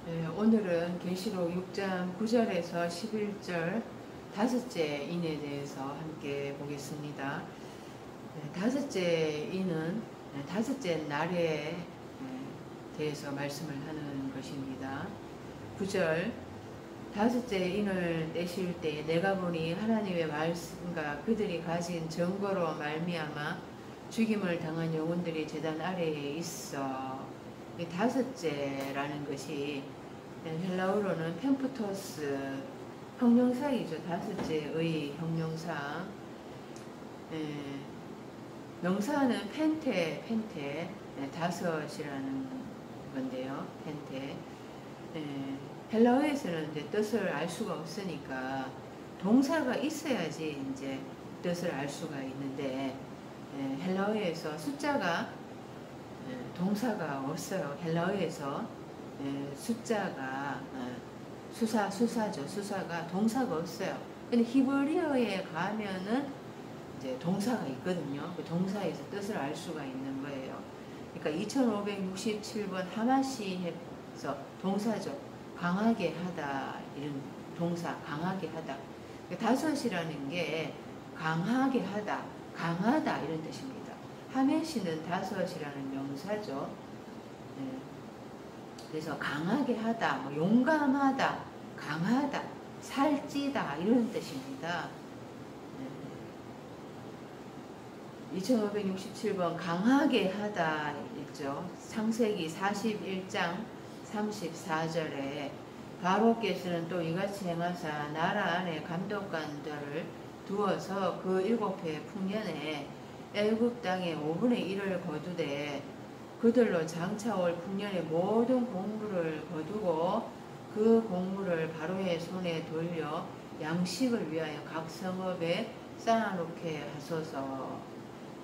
네, 오늘은 계시록 6장 9절에서 11절 다섯째 인에 대해서 함께 보겠습니다. 다섯째 인은 다섯째 날에 대해서 말씀을 하는 것입니다. 9절 다섯째 인을 떼실 때 내가 보니 하나님의 말씀과 그들이 가진 증거로 말미암아 죽임을 당한 영혼들이 제단 아래에 있어. 이 다섯째라는 것이 헬라어로는 펜푸토스 형용사이죠. 다섯째의 형용사. 명사는 펜테 다섯이라는 건데요. 펜테. 헬라어에서는 이제 뜻을 알 수가 없으니까 동사가 있어야지 이제 뜻을 알 수가 있는데 헬라어에서 숫자가 동사가 없어요. 헬라어에서 숫자가 수사죠. 수사가 동사가 없어요. 근데 히브리어에 가면은 이제 동사가 있거든요. 그 동사에서 뜻을 알 수가 있는 거예요. 그러니까 2567번 하마시에서 동사죠. 강하게 하다 이런 동사 강하게 하다. 다섯이라는 게 강하게 하다, 강하다 이런 뜻입니다. 하메시는 다섯이라는 명사죠. 그래서 강하게 하다, 뭐 용감하다, 강하다, 살찌다 이런 뜻입니다. 2567번 강하게 하다 있죠. 창세기 41장 34절에 바로께서는 또 이같이 행하사 나라 안에 감독관들을 두어서 그 7해 풍년에 애굽 땅의 5분의 1을 거두되 그들로 장차올 풍년의 모든 공물을 거두고 그 공물을 바로의 손에 돌려 양식을 위하여 각 성읍에 쌓아놓게 하소서.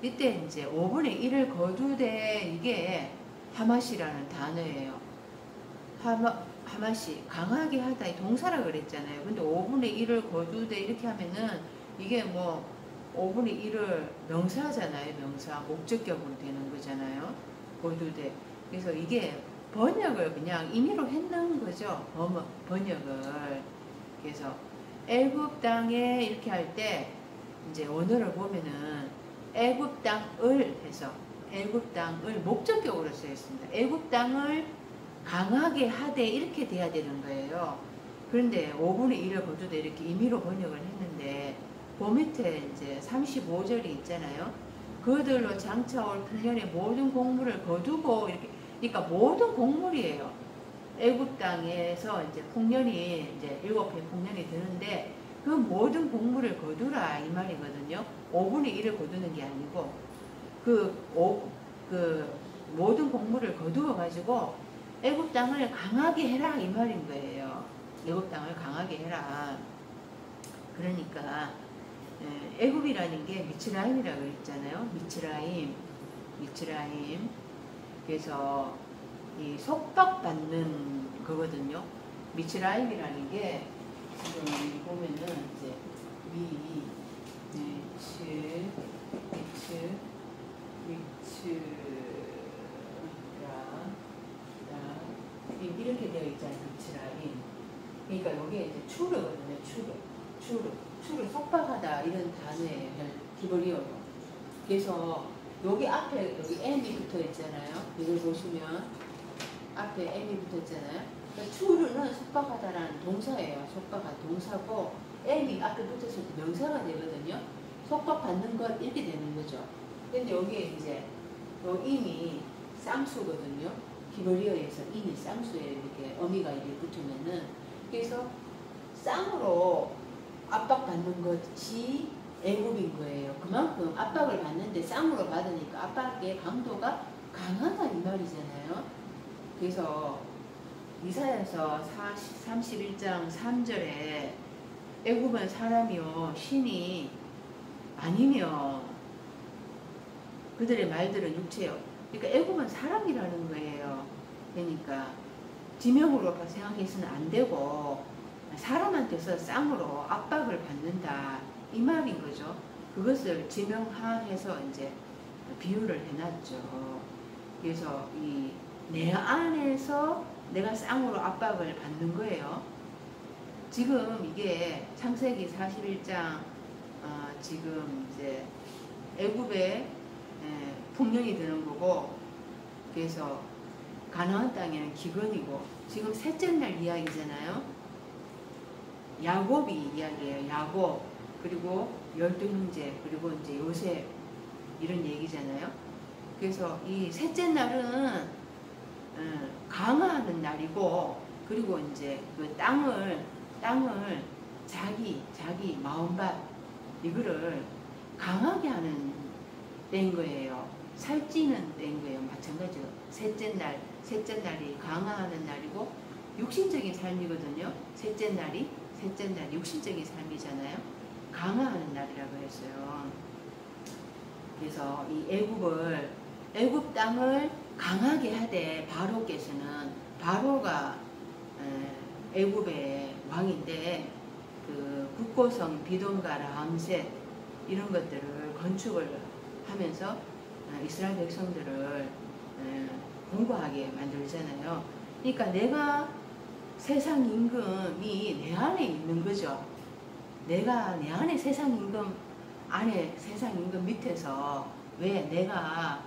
이때 이제 5분의 1을 거두되 이게 하마시라는 단어예요. 하마시 강하게 하다 이 동사라 그랬잖아요. 근데 5분의 1을 거두되 이렇게 하면은 이게 뭐 5분의 1을 명사잖아요. 명사 목적격으로 되는 거잖아요. 거두되. 그래서 이게 번역을 그냥 임의로 했는 거죠. 번역을. 그래서 애굽 땅에 이렇게 할 때 이제 원어를 보면은 애굽 땅을 해서 애굽 땅을 목적격으로 쓰였습니다. 애굽 땅을 강하게 하되 이렇게 돼야 되는 거예요. 그런데 5분의 1을 거두되 이렇게 임의로 번역을 했는데 그 밑에 이제 35절이 있잖아요. 그들로 장차올 풍년의 모든 공물을 거두고 이렇게 그러니까 모든 공물이에요. 애굽 땅에서 이제 풍년이 이제 7해 풍년이 드는데 그 모든 공물을 거두라 이 말이거든요. 5분의 1을 거두는 게 아니고 그 모든 공물을 거두어 가지고 애굽 땅을 강하게 해라 이 말인 거예요. 애굽 땅을 강하게 해라. 그러니까 애굽이라는 게 미츠라임이라고 그랬잖아요. 미츠라임. 그래서 이 속박받는 거거든요. 미츠라임이라는 게 지금 보면은 이제 이렇게 되어 있잖아요. 미츠라임. 그러니까 여기에 이제 추르거든요. 추르 속박하다 이런 단어예요. 히브리어로. 그래서 여기 앞에 여기 M이 붙어 있잖아요. 이걸 보시면 앞에 M이 붙어 있잖아요. 그러니까 추르는 속박하다라는 동사예요. 속박한 동사고 M이 앞에 붙었을 때 명사가 되거든요. 속박받는 것 이렇게 되는 거죠. 근데 여기에 이제 요 임이 쌍수거든요. 히브리어에서 임이 쌍수에 이렇게 어미가 이렇게 붙으면은 그래서 쌍으로 압박받는 것이 애굽인 거예요. 그만큼 압박을 받는데 쌍으로 받으니까 압박의 강도가 강하다 이 말이잖아요. 그래서 이사야서 31장 3절에 애굽은 사람이요 신이 아니며 그들의 말들은 육체요. 그러니까 애굽은 사람이라는 거예요. 그러니까 지명으로 생각해서는 안 되고 사람한테서 쌍으로 압박을 받는다 이 말인 거죠. 그것을 지명화해서 이제 비유를 해놨죠. 그래서 이 내 안에서 내가 쌍으로 압박을 받는 거예요. 지금 이게 창세기 41장 지금 이제 애굽에 풍년이 드는 거고, 그래서 가나안 땅에는 기근이고, 지금 셋째 날 이야기잖아요. 야곱이 이야기예요. 야곱, 그리고 12형제, 그리고 이제 요셉, 이런 얘기잖아요. 그래서 이 셋째 날은 강화하는 날이고, 그리고 이제 그 땅을 자기 마음밭 이거를 강하게 하는 때인 거예요. 살찌는 때인 거예요. 마찬가지로 셋째 날이 강화하는 날이고, 육신적인 삶이거든요. 셋째 날이 육신적인 삶이잖아요. 강화하는 날이라고 했어요. 그래서 이 애굽 땅을 강하게 하되, 바로께서는, 바로가 애굽의 왕인데, 그 국고성 비돔과 람셋 이런 것들을 건축을 하면서 이스라엘 백성들을 공부하게 만들잖아요. 그러니까 내가 세상 임금이 내 안에 있는 거죠. 내가 내 안에 세상 임금 안에, 세상 임금 밑에서 왜 내가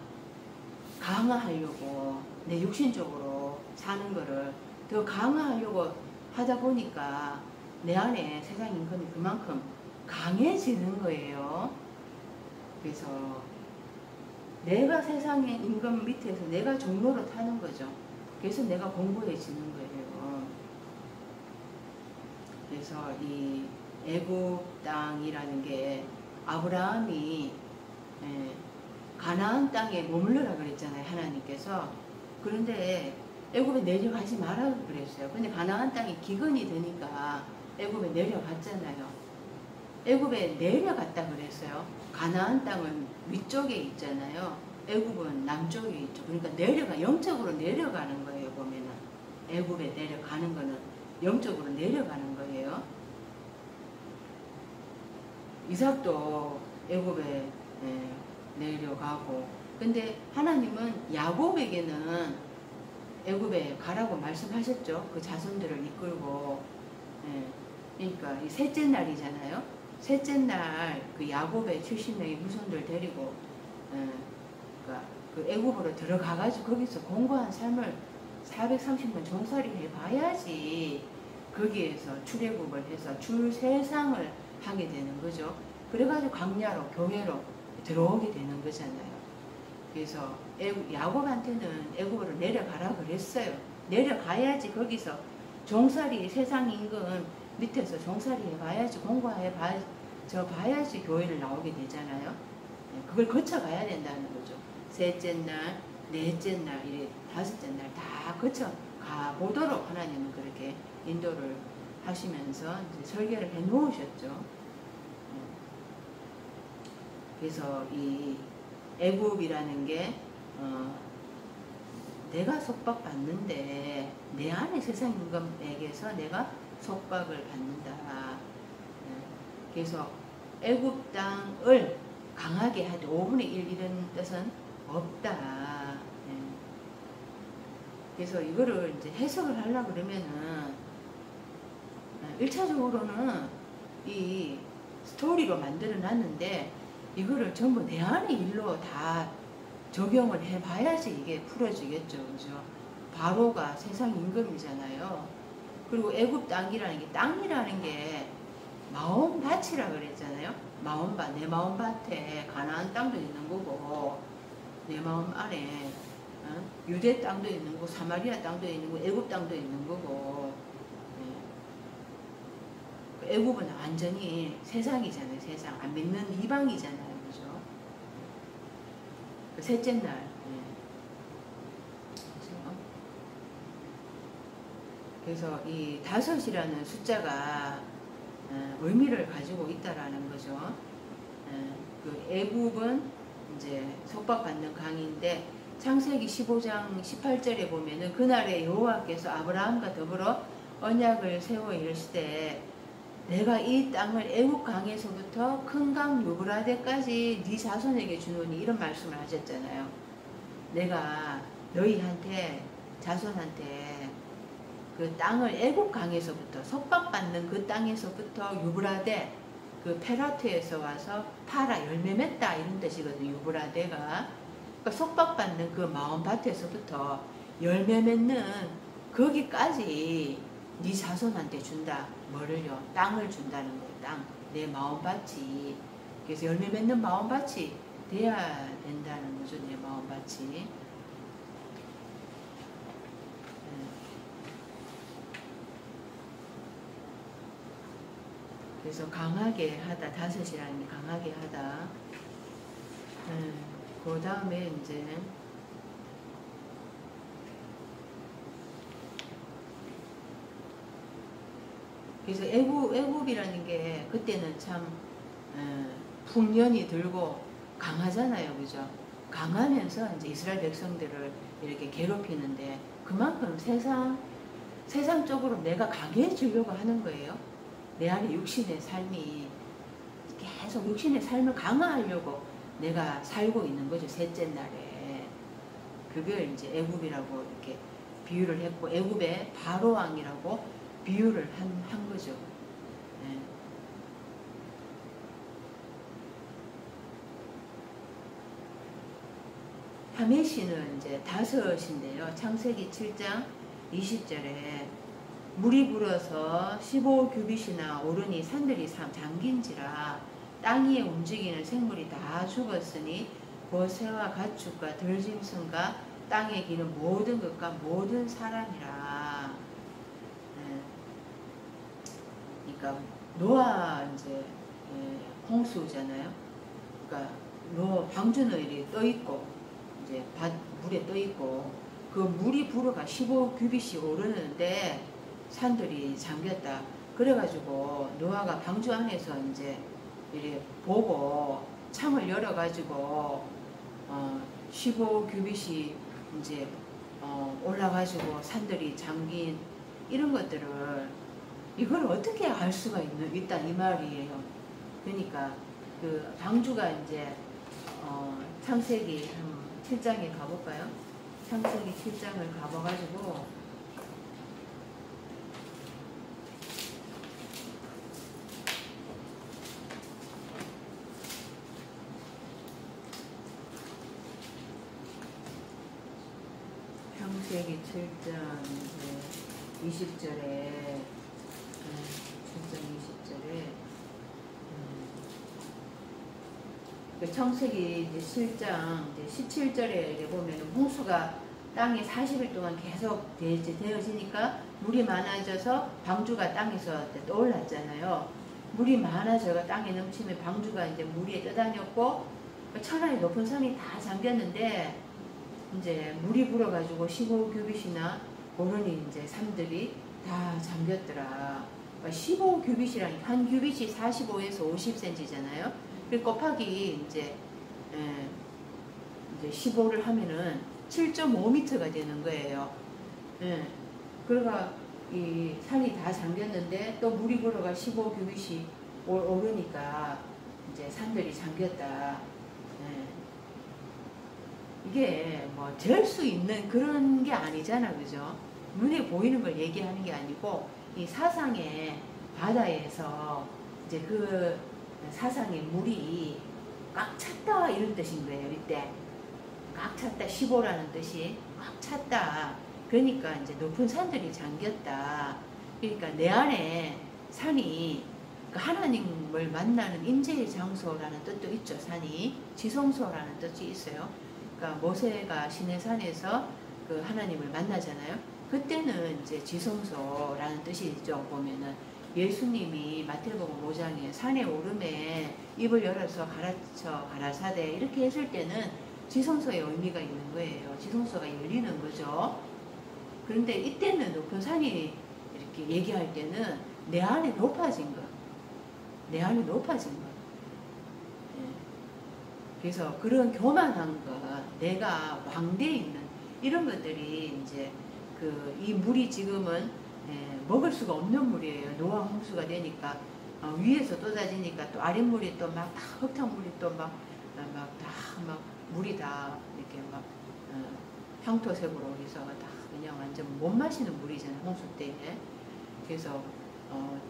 강화하려고, 내 육신적으로 사는 거를 더 강화하려고 하다 보니까 내 안에 세상 임금이 그만큼 강해지는 거예요. 그래서 내가 세상의 임금 밑에서 내가 종로로 타는 거죠. 그래서 내가 공고해지는 거예요. 그래서 이 애굽 땅이라는 게, 아브라함이 가나안 땅에 머물러라 그랬잖아요. 하나님께서. 그런데 애굽에 내려가지 말라 그랬어요. 근데 가나안 땅이 기근이 되니까 애굽에 내려갔잖아요. 애굽에 내려갔다 그랬어요. 가나안 땅은 위쪽에 있잖아요. 애굽은 남쪽에 있죠. 그러니까 영적으로 내려가는 거예요. 보면은 애굽에 내려가는 거는 영적으로 내려가는 거예요. 이삭도 애굽에 내려가고, 근데 하나님은 야곱에게는 애굽에 가라고 말씀하셨죠. 그 자손들을 이끌고. 그러니까 이 셋째 날이잖아요. 셋째 날 그 야곱의 70명의 후손들 데리고 그러니까 그 애굽으로 들어가가지고 거기서 공고한 삶을 430년 종살이 해봐야지 거기에서 출애굽을 해서 줄 세상을 하게 되는 거죠. 그래가지고 광야로, 교회로 들어오게 되는 거잖아요. 그래서 야곱한테는 애굽으로 내려가라 그랬어요. 내려가야지 거기서 종살이, 세상 임금 밑에서 종살이 해봐야지, 공부해봐야지 교회를 나오게 되잖아요. 그걸 거쳐가야 된다는 거죠. 셋째 날, 넷째 날, 다섯째 날 다 거쳐 가보도록 하나님은 그렇게 인도를 하시면서 이제 설계를 해 놓으셨죠. 그래서 이 애굽이라는 게 내가 속박받는데, 내 안에 세상 임금에게서 내가 속박을 받는다. 그래서 애굽 땅을 강하게 하되 5분의 1 이런 뜻은 없다. 그래서 이거를 이제 해석을 하려고 그러면은 1차적으로는 이 스토리로 만들어 놨는데, 이거를 전부 내 안의 일로 다 적용을 해봐야지 이게 풀어지겠죠. 그죠? 바로가 세상 임금이잖아요. 그리고 애굽 땅이라는 게 마음밭이라 그랬잖아요. 마음밭, 내 마음밭에 가나안 땅도 있는 거고, 내 마음 안에 유대 땅도 있는 거고, 사마리아 땅도 있는 거고, 애굽 땅도 있는 거고. 애굽은 완전히 세상이잖아요. 세상 안 믿는 이방이잖아요. 그죠? 셋째 날. 그래서 이 5이라는 숫자가 의미를 가지고 있다라는 거죠. 그 애굽은 이제 속박받는 강인데, 창세기 15장 18절에 보면은 그날에 여호와께서 아브라함과 더불어 언약을 세워 이르시되, 내가 이 땅을 애굽 강에서부터 큰 강 유브라데까지 네 자손에게 주노니, 이런 말씀을 하셨잖아요. 내가 너희한테, 자손한테 그 땅을 애국 강에서부터 속박받는 그 땅에서부터 유브라데 그 페라트에서 와서 파라 열매 맺다 이런 뜻이거든요. 유브라데가 그러니까 속박받는 그 마음밭에서부터 열매 맺는 거기까지 네 자손한테 준다. 뭐를요? 땅을 준다는 거예요. 땅. 내 마음밭이. 그래서 열매 맺는 마음밭이 돼야 된다는 거죠. 내 마음밭이. 그래서 강하게 하다. 다섯이라는 게 강하게 하다. 그 다음에 이제 그래서 애굽이라는 게 그때는 참 풍년이 들고 강하잖아요. 그죠? 강하면서 이제 이스라엘 백성들을 이렇게 괴롭히는데 그만큼 세상 쪽으로 내가 강해지려고 하는 거예요. 내 안에 육신의 삶이 계속 육신의 삶을 강화하려고 내가 살고 있는 거죠. 셋째 날에. 그걸 이제 애굽이라고 이렇게 비유를 했고 애굽의 바로 왕이라고 비유를 한 거죠. 네. 하메시는 이제 다섯인데요. 창세기 7장 20절에 물이 불어서 15규빗이나 오르니 산들이 잠긴지라 땅 위에 움직이는 생물이 다 죽었으니 거새와 가축과 들짐승과 땅에 기는 모든 것과 모든 사람이라. 그러니까 노아 이제 홍수잖아요. 그러니까 방주는 이렇게 떠 있고 이제 물에 떠 있고 그 물이 불어가 15규빗이 오르는데 산들이 잠겼다. 그래가지고 노아가 방주 안에서 이제 이렇게 보고 창을 열어가지고 15규빗이 이제 올라가지고 산들이 잠긴 이런 것들을 이걸 어떻게 알 수가 있다 이 말이에요. 그러니까 그 방주가 이제 창세기 7장에 가볼까요? 창세기 7장을 가봐가지고 창세기 7장 20절에 7장 20절에 창세기 7장 17절에 이렇게 보면 홍수가 땅에 40일 동안 계속 되어지니까 물이 많아져서 방주가 땅에서 떠올랐잖아요. 물이 많아져가 땅에 넘치면 방주가 이제 물 위에 떠다녔고 천하의 높은 산이 다 잠겼는데 이제 물이 불어가지고 15규빗이나 오르니 이제 산들이 다 잠겼더라. 15규빗이라니 한 규빗이 45에서 50cm잖아요. 그 곱하기 이제 15를 하면은 7.5m가 되는 거예요. 그러니까 이 산이 다 잠겼는데 또 물이 불어가 15규빗이 오르니까 이제 산들이 잠겼다. 이게 뭐 될 수 있는 그런 게 아니잖아, 그죠? 눈에 보이는 걸 얘기하는 게 아니고 이 사상의 바다에서 이제 그 사상의 물이 꽉 찼다 이런 뜻인 거예요. 이때 꽉 찼다 15라는 뜻이 꽉 찼다. 그러니까 이제 높은 산들이 잠겼다. 그러니까 내 안에 산이 하나님을 만나는 임재의 장소라는 뜻도 있죠. 산이 지성소라는 뜻이 있어요. 그러니까 모세가 시내산에서 그 하나님을 만나잖아요. 그때는 이제 지성소라는 뜻이 있죠. 보면은 예수님이 마태복음 5장에 산에 오름에 입을 열어서 가라사대 이렇게 했을 때는 지성소의 의미가 있는 거예요. 지성소가 열리는 거죠. 그런데 이때는 높은 산이 이렇게 얘기할 때는 내 안에 높아진 거. 내 안에 높아진 거. 그래서 그런 교만한 것, 내가 왕대에 있는 이런 것들이 이제 이 물이 지금은 먹을 수가 없는 물이에요. 노아 홍수가 되니까 위에서 쏟아지니까 또 아랫물이 또 막 흙탕물이 또 막 물이 다 이렇게 막 황토색으로 해서 다 그냥 완전 못 마시는 물이잖아요. 홍수 때에. 그래서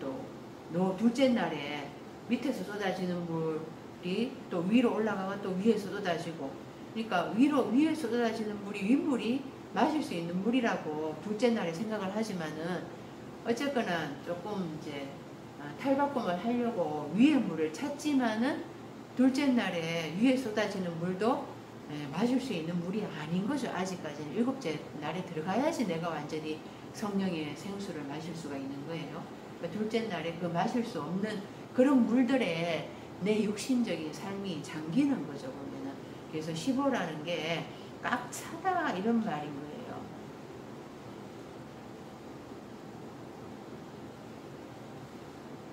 또 둘째 날에 밑에서 쏟아지는 물이 또 위로 올라가고 또 위에서 쏟아지고, 그러니까 위에서 쏟아지는 물이 윗물이 마실 수 있는 물이라고 둘째 날에 생각을 하지만은 어쨌거나 조금 이제 탈바꿈을 하려고 위의 물을 찾지만은 둘째 날에 위에 쏟아지는 물도 마실 수 있는 물이 아닌 거죠. 아직까지는. 일곱째 날에 들어가야지 내가 완전히 성령의 생수를 마실 수가 있는 거예요. 그러니까 둘째 날에 그 마실 수 없는 그런 물들에 내 육신적인 삶이 잠기는 거죠, 보면은. 그래서 15라는 게 꽉 차다 이런 말인 거예요.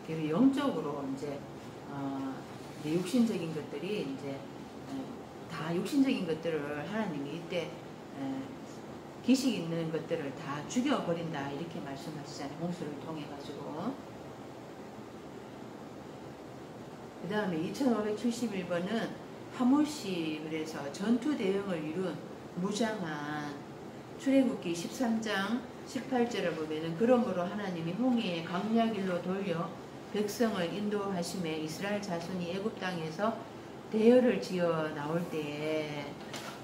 그래서 영적으로 이제 내 육신적인 것들이 이제 다 육신적인 것들을 하나님이 이때 기식 있는 것들을 다 죽여버린다 이렇게 말씀하시잖아요. 홍수를 통해 가지고. 그 다음에 2571번은 하모시, 그래서 전투 대응을 이룬 무장한, 출애굽기 13장 18절을 보면은 그러므로 하나님이 홍해의 강약일로 돌려 백성을 인도하심에 이스라엘 자손이 애굽 땅에서 대열을 지어 나올 때에,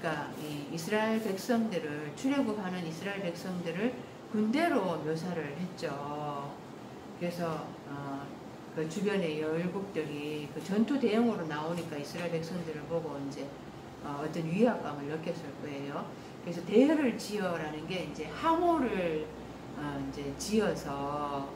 그러니까 이 이스라엘 백성들을, 출애굽하는 이스라엘 백성들을 군대로 묘사를 했죠. 그래서 그 주변의 열국들이 그 전투 대응으로 나오니까 이스라엘 백성들을 보고 이제 어떤 위압감을 느꼈을 거예요. 그래서 대열을 지어라는 게 이제 함호를 이제 지어서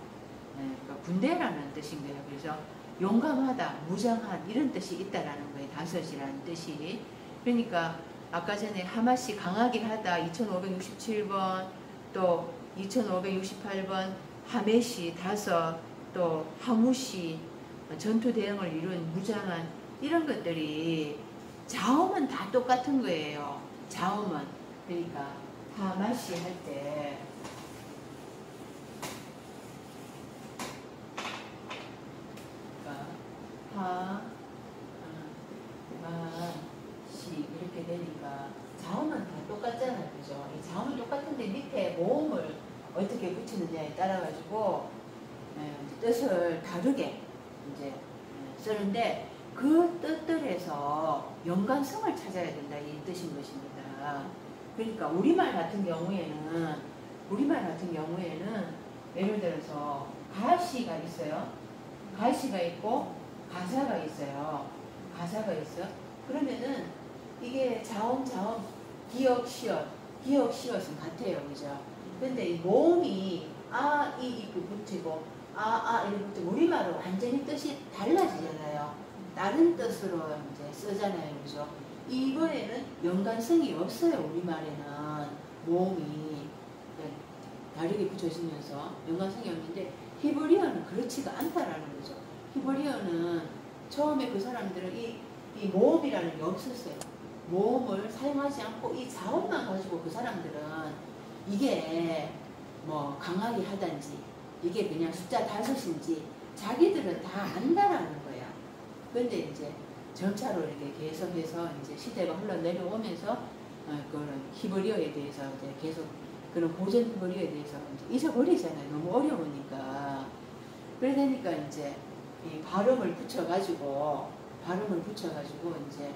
그러니까 군대라는 뜻인 거예요. 그래서 용감하다, 무장한 이런 뜻이 있다라는 거예요. 다섯이라는 뜻이. 그러니까 아까 전에 하마시 강하게 하다 2567번, 또 2568번 하메시 다섯, 또 하무시 전투 대응을 이룬 무장한, 이런 것들이 자음은 다 똑같은 거예요. 자음은. 그러니까 하마시 할 때 하마시 이렇게 되니까 자음은 다 똑같잖아요. 그죠? 이 자음은 똑같은데 밑에 모음을 어떻게 붙이느냐에 따라 가지고 뜻을 다르게 이제 쓰는데, 그 뜻들에서 연관성을 찾아야 된다 이 뜻인 것입니다. 그러니까 우리말 같은 경우에는 예를 들어서 가시가 있어요. 가시가 있고 가사가 있어요. 그러면은 이게 자음, 기역, 시엇은 같아요. 그죠? 근데 이 모음이 아, 이 붙이고 이렇게 붙이고 우리말은 완전히 뜻이 달라지잖아요. 다른 뜻으로 이제 쓰잖아요. 그죠? 이거에는 연관성이 없어요. 우리말에는 모음이 다르게 붙여지면서 연관성이 없는데, 히브리어는 그렇지가 않다라는 거죠. 히브리어는 처음에 그 사람들은 이 모음이라는 게 없었어요. 모음을 사용하지 않고 이 자음만 가지고 그 사람들은 이게 뭐 강하게 하든지 이게 그냥 숫자 다섯인지 자기들은 다 안다라는 거야. 근데 이제 점차로 이렇게 계속해서 이제 시대가 흘러내려오면서 그런 히브리어에 대해서 이제 계속 그런 고전 히브리어에 대해서 이제 잊어버리잖아요. 너무 어려우니까. 그러니까 이제 이 발음을 붙여가지고 이제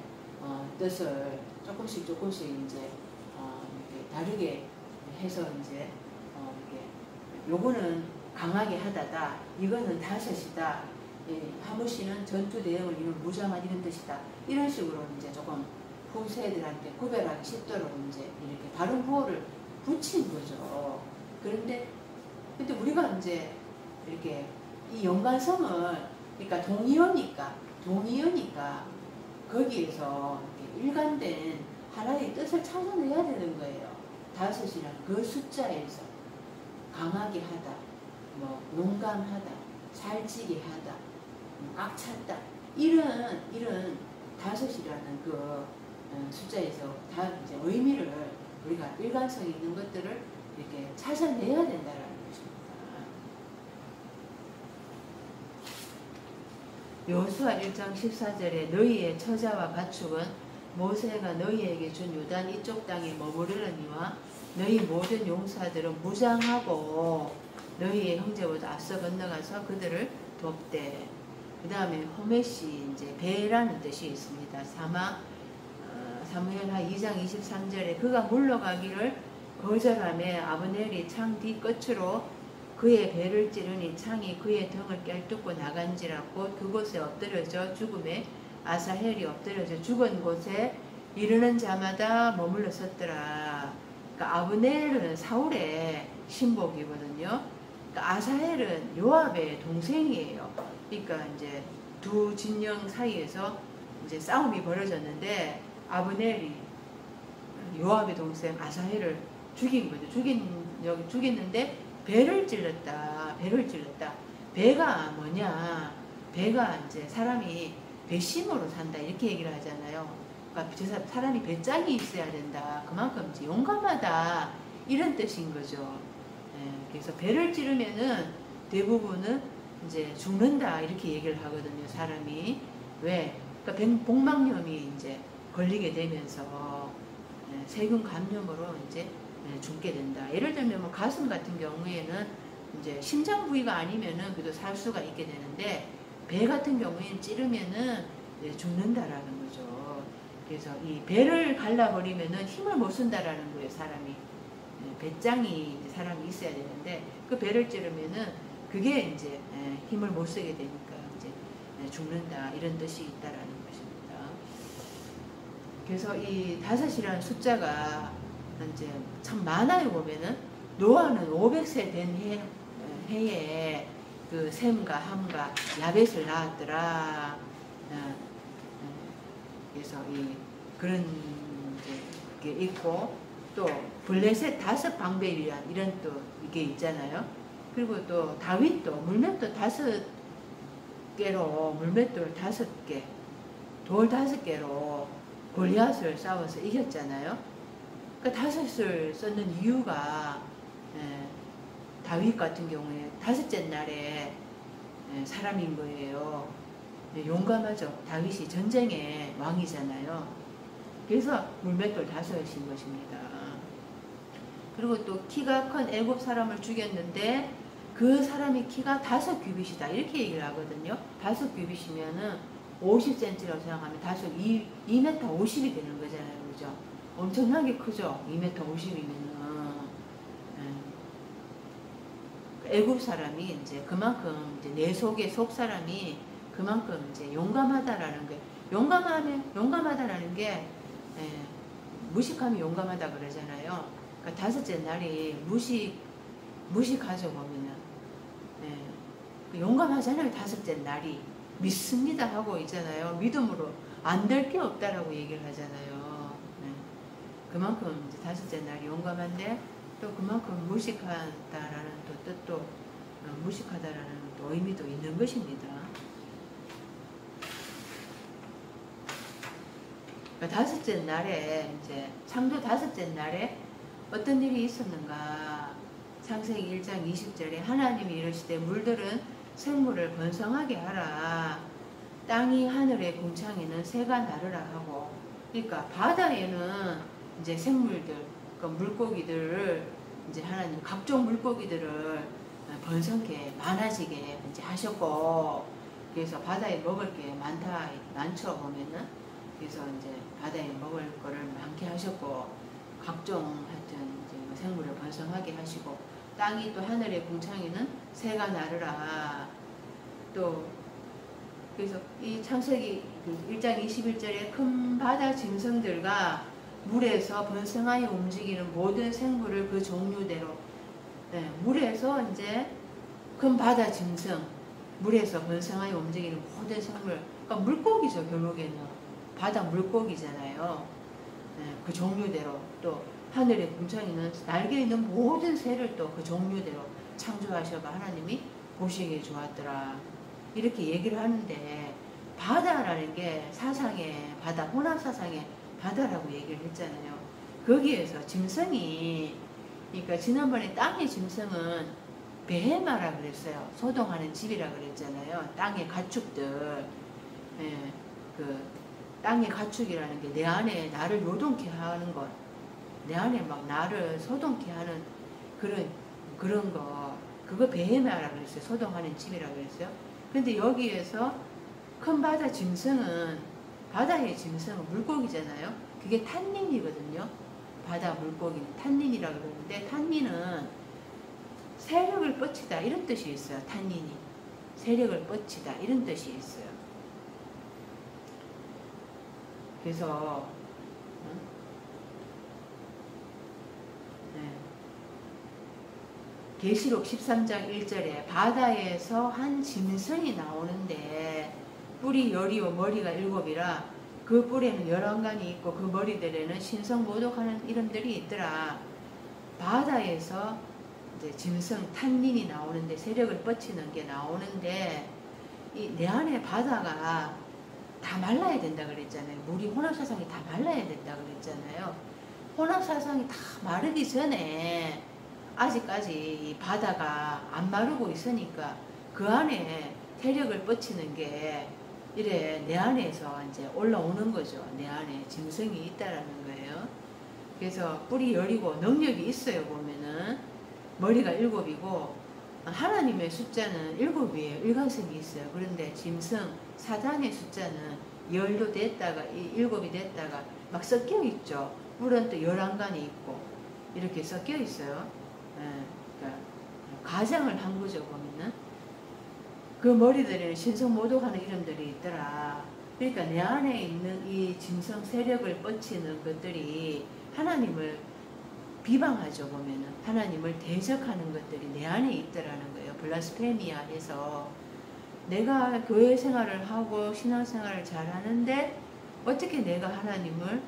뜻을 조금씩 이제 이렇게 다르게 해서 이제 이렇게 요거는 강하게 하다다, 이거는 다섯이다, 하무시는 전투 대응을 이룬 무장한 이런 뜻이다, 이런 식으로 이제 조금 후세들한테 구별하기 쉽도록 이제 이렇게 다른 후어를 붙인 거죠. 근데 우리가 이제 이렇게 이 연관성을, 그러니까 동의어니까 거기에서 이렇게 일관된 하나의 뜻을 찾아내야 되는 거예요. 다섯이라는 그 숫자에서 강하게 하다, 뭐 용감하다, 살찌게 하다, 꽉 찼다, 이런 다섯이라는 그 숫자에서 다 이제 의미를 우리가 일관성 있는 것들을 이렇게 찾아내야 된다라는 것입니다. 여호수아 1장 14절에 너희의 처자와 가축은 모세가 너희에게 준 요단 이쪽 땅에 머무르려니와 너희 모든 용사들은 무장하고 너희의 형제보다 앞서 건너가서 그들을 돕되. 그 다음에 호메시 이제 배라는 뜻이 있습니다. 사무엘하 2장 23절에 그가 물러가기를 거절하며 아브넬이 창 뒤끝으로 그의 배를 찌르니 창이 그의 등을 꿰뚫고 나간지라. 곧 그곳에 엎드려져 죽음에 아사헬이 엎드려져 죽은 곳에 이르는 자마다 머물러 섰더라. 그러니까 아브넬은 사울의 신복이거든요. 그러니까 아사헬은 요압의 동생이에요. 그러니까 이제 두 진영 사이에서 이제 싸움이 벌어졌는데 아브넬이 요압의 동생 아사헬을 죽인 거죠. 죽였는데 배를 찔렀다. 배를 찔렀다. 배가 뭐냐? 배가 이제 사람이 배심으로 산다 이렇게 얘기를 하잖아요. 그러니까 저 사람이 배짱이 있어야 된다. 그만큼 이제 용감하다 이런 뜻인 거죠. 예, 그래서 배를 찌르면은 대부분은 이제 죽는다 이렇게 얘기를 하거든요. 사람이 왜? 그러니까 복막염이 이제 걸리게 되면서 세균 감염으로 이제 죽게 된다. 예를 들면 뭐 가슴 같은 경우에는 이제 심장 부위가 아니면은 그래도 살 수가 있게 되는데 배 같은 경우에는 찌르면은 죽는다라는 거죠. 그래서 이 배를 갈라버리면은 힘을 못 쓴다라는 거예요. 사람이 배짱이 이제 사람이 있어야 되는데 그 배를 찌르면은 그게 이제 힘을 못 쓰게 되니까 이제 죽는다 이런 뜻이 있다라는 것입니다. 그래서 이 5이라는 숫자가 이제 참 많아요. 보면은 노아는 500세 된 해에 그 셈과 함과 야벳을 낳았더라. 그래서 이 그런 게 있고 또 블레셋 5방백이란 이런 또 이게 있잖아요. 그리고 또 다윗도 물맷돌 5개로 물맷돌 5개 돌 5개로 골리앗을 싸워서 이겼잖아요. 그 5을 썼는 이유가 다윗 같은 경우에 5째 날에 사람인 거예요. 용감하죠. 다윗이 전쟁의 왕이잖아요. 그래서 물맷돌 5인 것입니다. 그리고 또 키가 큰 애굽 사람을 죽였는데 그 사람이 키가 5규빗이다 이렇게 얘기를 하거든요. 5규빗이면은 50cm라고 생각하면 2m 50이 되는 거잖아요. 그죠? 엄청나게 크죠. 2m 50이면은 애굽 사람이 이제 그만큼 이제 내 속의 속 사람이 그만큼 이제 용감하다라는 게 용감하다라는 게 무식하면 용감하다 그러잖아요. 그러니까 5째 날이 무식하죠 보면은 용감하잖아요. 5째 날이 믿습니다 하고 있잖아요. 믿음으로 안 될 게 없다라고 얘기를 하잖아요. 그만큼 이제 5째 날이 용감한데 또 그만큼 무식하다라는 또 뜻도 무식하다라는 또 의미도 있는 것입니다. 그러니까 5째 날에 이제 창조 5째 날에 어떤 일이 있었는가? 창세기 1장 20절에 하나님이 이르시되 물들은 생물을 번성하게 하라. 땅이 하늘의 궁창에는 새가 나르라 하고. 그러니까 바다에는 이제 생물들, 그러니까 물고기들을 이제 하나님 각종 물고기들을 번성게 많아지게 이제 하셨고, 그래서 바다에 먹을 게 많죠 보면은. 그래서 이제 바다에 먹을 거를 많게 하셨고, 각종 하여튼 이제 생물을 번성하게 하시고, 땅이 또 하늘의 궁창에는 새가 나르라. 또 그래서 이 창세기 1장 21절에 큰 바다 짐승들과 물에서 번성하여 움직이는 모든 생물을 그 종류대로 물에서 이제 큰 바다 짐승 물에서 번성하여 움직이는 모든 생물 그러니까 물고기죠. 결국에는 바다 물고기잖아요. 그 종류대로 또 하늘의 궁창에는 날개 있는 모든 새를 또 그 종류대로 창조하셔가 하나님이 보시기에 좋았더라. 이렇게 얘기를 하는데 바다라는 게 사상의 바다, 혼합사상의 바다라고 얘기를 했잖아요. 거기에서 짐승이 그러니까 지난번에 땅의 짐승은 베헤마라 그랬어요. 소동하는 집이라 그랬잖아요. 땅의 가축들. 그 땅의 가축이라는 게 내 안에 나를 요동케 하는 것. 내 안에 막 나를 소동케 하는 그런 거, 그거 베헤메아라고 그랬어요. 소동하는 집이라고 그랬어요. 근데 여기에서 큰 바다 짐승은, 바다의 짐승은 물고기잖아요. 그게 탄닌이거든요. 바다 물고기는 탄닌이라고 그러는데, 탄닌은 세력을 뻗치다 이런 뜻이 있어요. 탄닌이 세력을 뻗치다 이런 뜻이 있어요. 그래서 계시록 13장 1절에 바다에서 한 짐승이 나오는데 뿔이 열이요 머리가 7이라 그 뿔에는 11간이 있고 그 머리들에는 신성모독하는 이름들이 있더라. 바다에서 이제 짐승 탄닌이 나오는데 세력을 뻗치는 게 나오는데 이 내 안에 바다가 다 말라야 된다 그랬잖아요. 물이 혼합사상이 다 말라야 된다 그랬잖아요. 혼합사상이 다 마르기 전에 아직까지 이 바다가 안 마르고 있으니까 그 안에 세력을 뻗치는 게 이래 내 안에서 이제 올라오는 거죠. 내 안에 짐승이 있다라는 거예요. 그래서 뿔이 열이고 능력이 있어요. 보면은 머리가 7이고 하나님의 숫자는 7이에요. 일관성이 있어요. 그런데 짐승 사단의 숫자는 10로 됐다가 7이 됐다가 막 섞여 있죠. 뿔은 또 11간이 있고 이렇게 섞여 있어요. 그러니까 가장을 한 거죠. 보면은 그 머리들에는 신성모독하는 이름들이 있더라. 그러니까 내 안에 있는 이 짐승 세력을 뻗치는 것들이 하나님을 비방하죠. 보면은 하나님을 대적하는 것들이 내 안에 있더라는 거예요. 블라스페미아 해서 내가 교회 생활을 하고 신앙생활을 잘 하는데 어떻게 내가 하나님을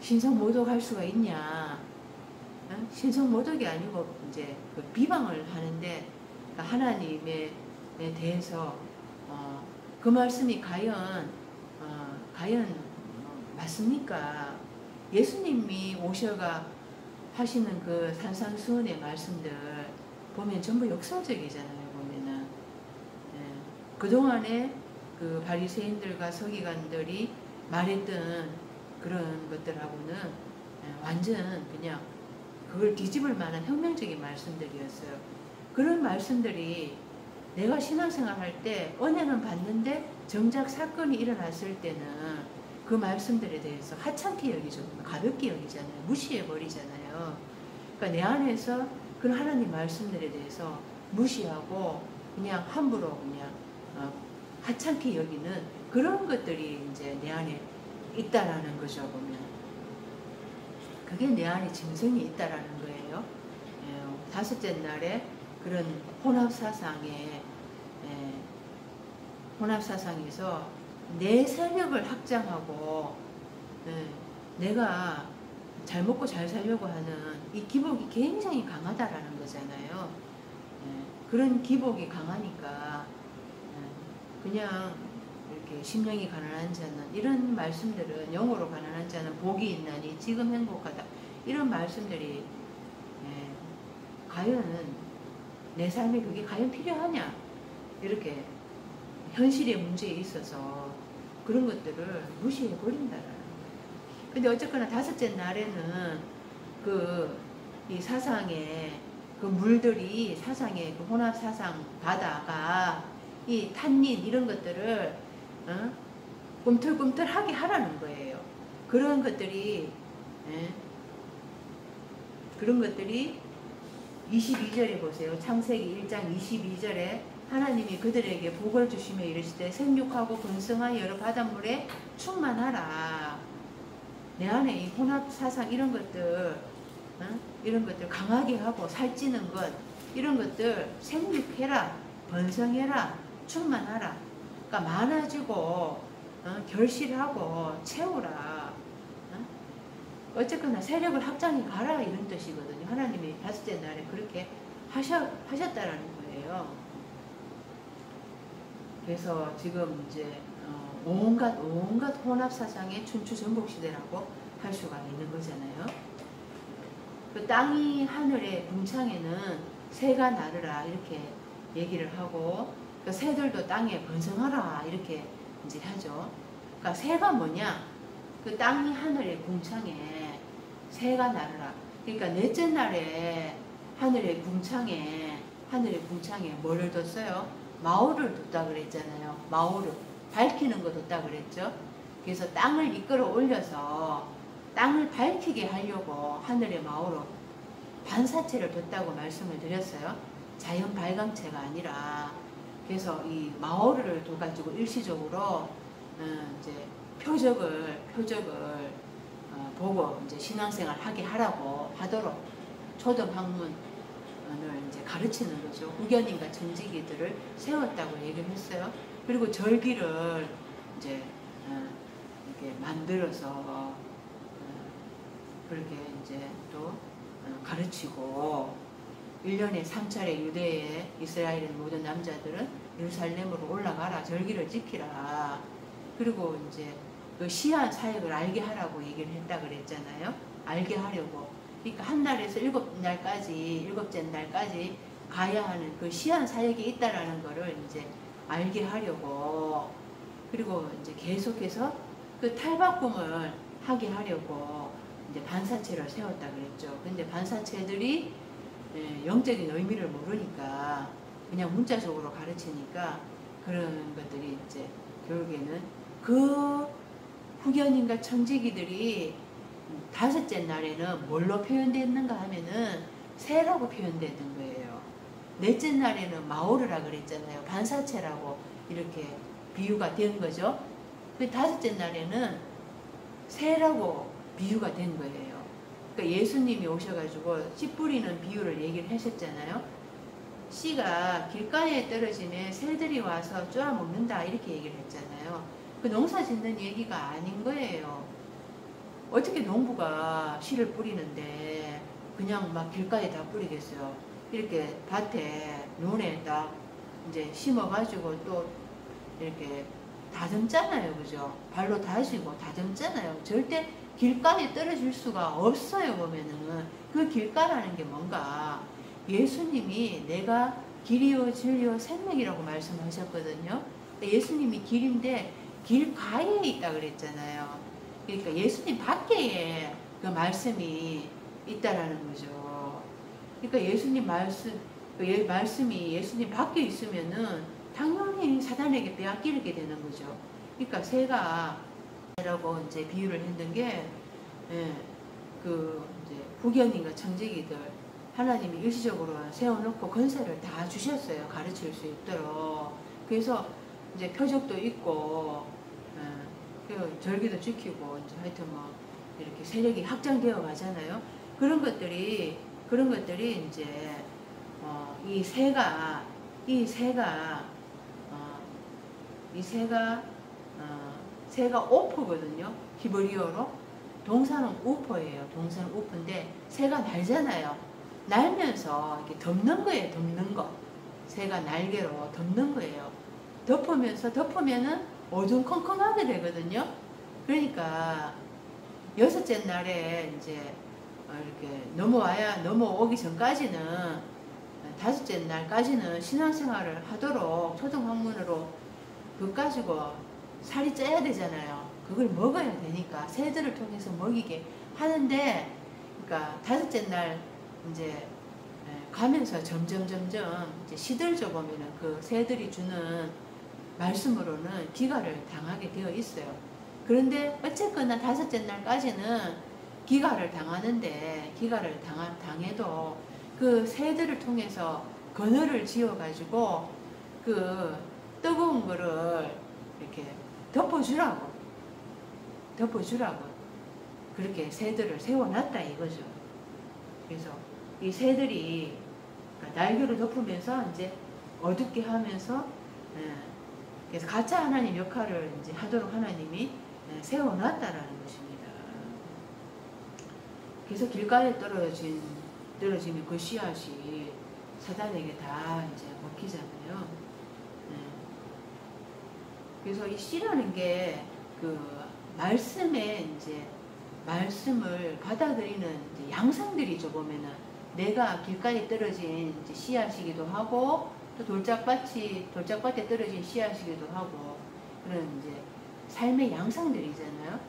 신성모독할 수가 있냐. 신성모독이 아니고 이제 그 비방을 하는데 그러니까 하나님에 대해서 그 말씀이 과연 맞습니까? 예수님이 오셔가 하시는 그 산상수훈의 말씀들 보면 전부 역설적이잖아요. 보면은 그동안에 그 바리새인들과 서기관들이 말했던 그런 것들하고는 완전 그냥 그걸 뒤집을 만한 혁명적인 말씀들이었어요. 그런 말씀들이 내가 신앙생활 할 때 은혜는 받는데 정작 사건이 일어났을 때는 그 말씀들에 대해서 하찮게 여기죠. 가볍게 여기잖아요. 무시해버리잖아요. 그러니까 내 안에서 그런 하나님 말씀들에 대해서 무시하고 그냥 함부로 그냥 하찮게 여기는 그런 것들이 이제 내 안에 있다라는 거죠. 보면 그게 내 안에 짐승이 있다라는 거예요. 다섯째 날에 그런 혼합사상에서 내 세력을 확장하고 내가 잘 먹고 잘 살려고 하는 이 기복이 굉장히 강하다라는 거잖아요. 그런 기복이 강하니까 그냥 이렇게 심령이 가난한 자는 이런 말씀들은 영으로 가난한 자는 복이 있나니 지금 행복하다 이런 말씀들이 과연 내 삶에 그게 과연 필요하냐 이렇게 현실의 문제에 있어서 그런 것들을 무시해 버린다라는 거예요. 근데 어쨌거나 다섯째 날에는 이 사상의 그 물들이 사상의 그 혼합 사상 바다가 이 탄닌 이런 것들을 꿈틀꿈틀하게 하라는 거예요. 그런 것들이 22절에 보세요. 창세기 1장 22절에 하나님이 그들에게 복을 주시며 이르시되 생육하고 번성하여 여러 바닷물에 충만하라. 내 안에 이 혼합사상 이런 것들 강하게 하고 살찌는 것 이런 것들 생육해라. 번성해라. 충만하라. 그러니까 많아지고 결실하고 채우라. 어쨌거나 세력을 확장해 가라 이런 뜻이거든요. 하나님이 다섯째 날에 그렇게 하셨다라는 거예요. 그래서 지금 이제 온갖 혼합사상의 춘추전복시대라고 할 수가 있는 거잖아요. 그 땅이 하늘의 궁창에는 새가 나르라 이렇게 얘기를 하고 그 새들도 땅에 번성하라 이렇게 이제 하죠. 그러니까 새가 뭐냐? 그 땅이 하늘의 궁창에 새가 나르라. 그러니까 넷째 날에 하늘의 궁창에 뭐를 뒀어요? 마오를 뒀다 그랬잖아요. 마오를 밝히는 거 뒀다 그랬죠. 그래서 땅을 이끌어 올려서 땅을 밝히게 하려고 하늘의 마오로 반사체를 뒀다고 말씀을 드렸어요. 자연 발광체가 아니라. 그래서 이 마오를 둬가지고 일시적으로 이제 표적을 보고 이제 신앙생활 하게 하도록 초등학문을 이제 가르치는 거죠. 후견인과 청지기들을 세웠다고 얘기를 했어요. 그리고 절기를 이제 이렇게 만들어서 그렇게 이제 또 가르치고 1년에 3차례 유대의 이스라엘의 모든 남자들은 예루살렘으로 올라가라. 절기를 지키라. 그리고 이제 그 시한 사역을 알게 하라고 얘기를 했다 그랬잖아요. 알게 하려고. 그러니까 한 날에서 일곱째 날까지 가야 하는 그 시한 사역이 있다라는 거를 이제 알게 하려고. 그리고 이제 계속해서 그 탈바꿈을 하게 하려고 이제 반사체를 세웠다 그랬죠. 근데 반사체들이 영적인 의미를 모르니까 그냥 문자적으로 가르치니까 그런 것들이 이제 결국에는 그 후견인과 청지기들이 다섯째 날에는 뭘로 표현됐는가 하면은 새라고 표현되는 거예요. 넷째 날에는 마오르라 그랬잖아요. 반사체라고 이렇게 비유가 된 거죠. 그 다섯째 날에는 새라고 비유가 된 거예요. 그러니까 예수님이 오셔가지고 씨 뿌리는 비유를 얘기를 하셨잖아요. 씨가 길가에 떨어지면 새들이 와서 쪼아 먹는다 이렇게 얘기를 했잖아요. 그 농사 짓는 얘기가 아닌 거예요. 어떻게 농부가 씨를 뿌리는데 그냥 막 길가에 다 뿌리겠어요. 이렇게 밭에 논에 딱 이제 심어가지고 또 이렇게 다듬잖아요. 그죠? 발로 다지고 다듬잖아요. 절대 길가에 떨어질 수가 없어요. 보면은 그 길가라는 게 뭔가 예수님이 내가 길이요 진리요 생명이라고 말씀하셨거든요. 예수님이 길인데 길가에 있다 그랬잖아요. 그러니까 예수님 밖에 그 말씀이 있다라는 거죠. 그러니까 예수님 말씀이 예수님 밖에 있으면은 당연히 사단에게 빼앗기게 되는 거죠. 그러니까 새가 라고 이제 비유를 했던 게, 그 이제 후견인과 청지기들 하나님이 일시적으로 세워놓고 권세를 다 주셨어요. 가르칠 수 있도록. 그래서 이제 표적도 있고, 그 절기도 지키고, 이제 하여튼 뭐 이렇게 세력이 확장되어 가잖아요. 그런 것들이 이제 새가 오프거든요. 히브리어로. 동사는 우퍼예요. 동사는 우프인데 새가 날잖아요. 날면서 이렇게 덮는 거예요. 덮는 거. 새가 날개로 덮는 거예요. 덮으면은 어두컴컴하게 되거든요. 그러니까 여섯째 날에 이제 이렇게 넘어오기 전까지는 다섯째 날까지는 신앙생활을 하도록 초등학문으로 그거 가지고 살이 쪄야 되잖아요. 그걸 먹어야 되니까 새들을 통해서 먹이게 하는데, 그러니까 다섯째 날 이제 가면서 점점 이제 시들져 보면은 그 새들이 주는 말씀으로는 기가를 당하게 되어 있어요. 그런데 어쨌거나 다섯째 날까지는 기가를 당하는데, 기가를 당해도 그 새들을 통해서 그늘을 지어가지고 그 뜨거운 거를 이렇게 덮어주라고 그렇게 새들을 세워놨다 이거죠. 그래서 이 새들이 날개를 덮으면서 이제 어둡게 하면서, 그래서 가짜 하나님 역할을 이제 하도록 하나님이 세워놨다라는 것입니다. 그래서 길가에 떨어지면 그 씨앗이 사단에게 다 이제 먹히잖아요. 그래서 이 씨라는 게 그 말씀에 이제 말씀을 받아들이는 이제 양상들이죠. 보면은 내가 길가에 떨어진 이제 씨앗이기도 하고, 또 돌짝밭에 떨어진 씨앗이기도 하고, 그런 이제 삶의 양상들이잖아요.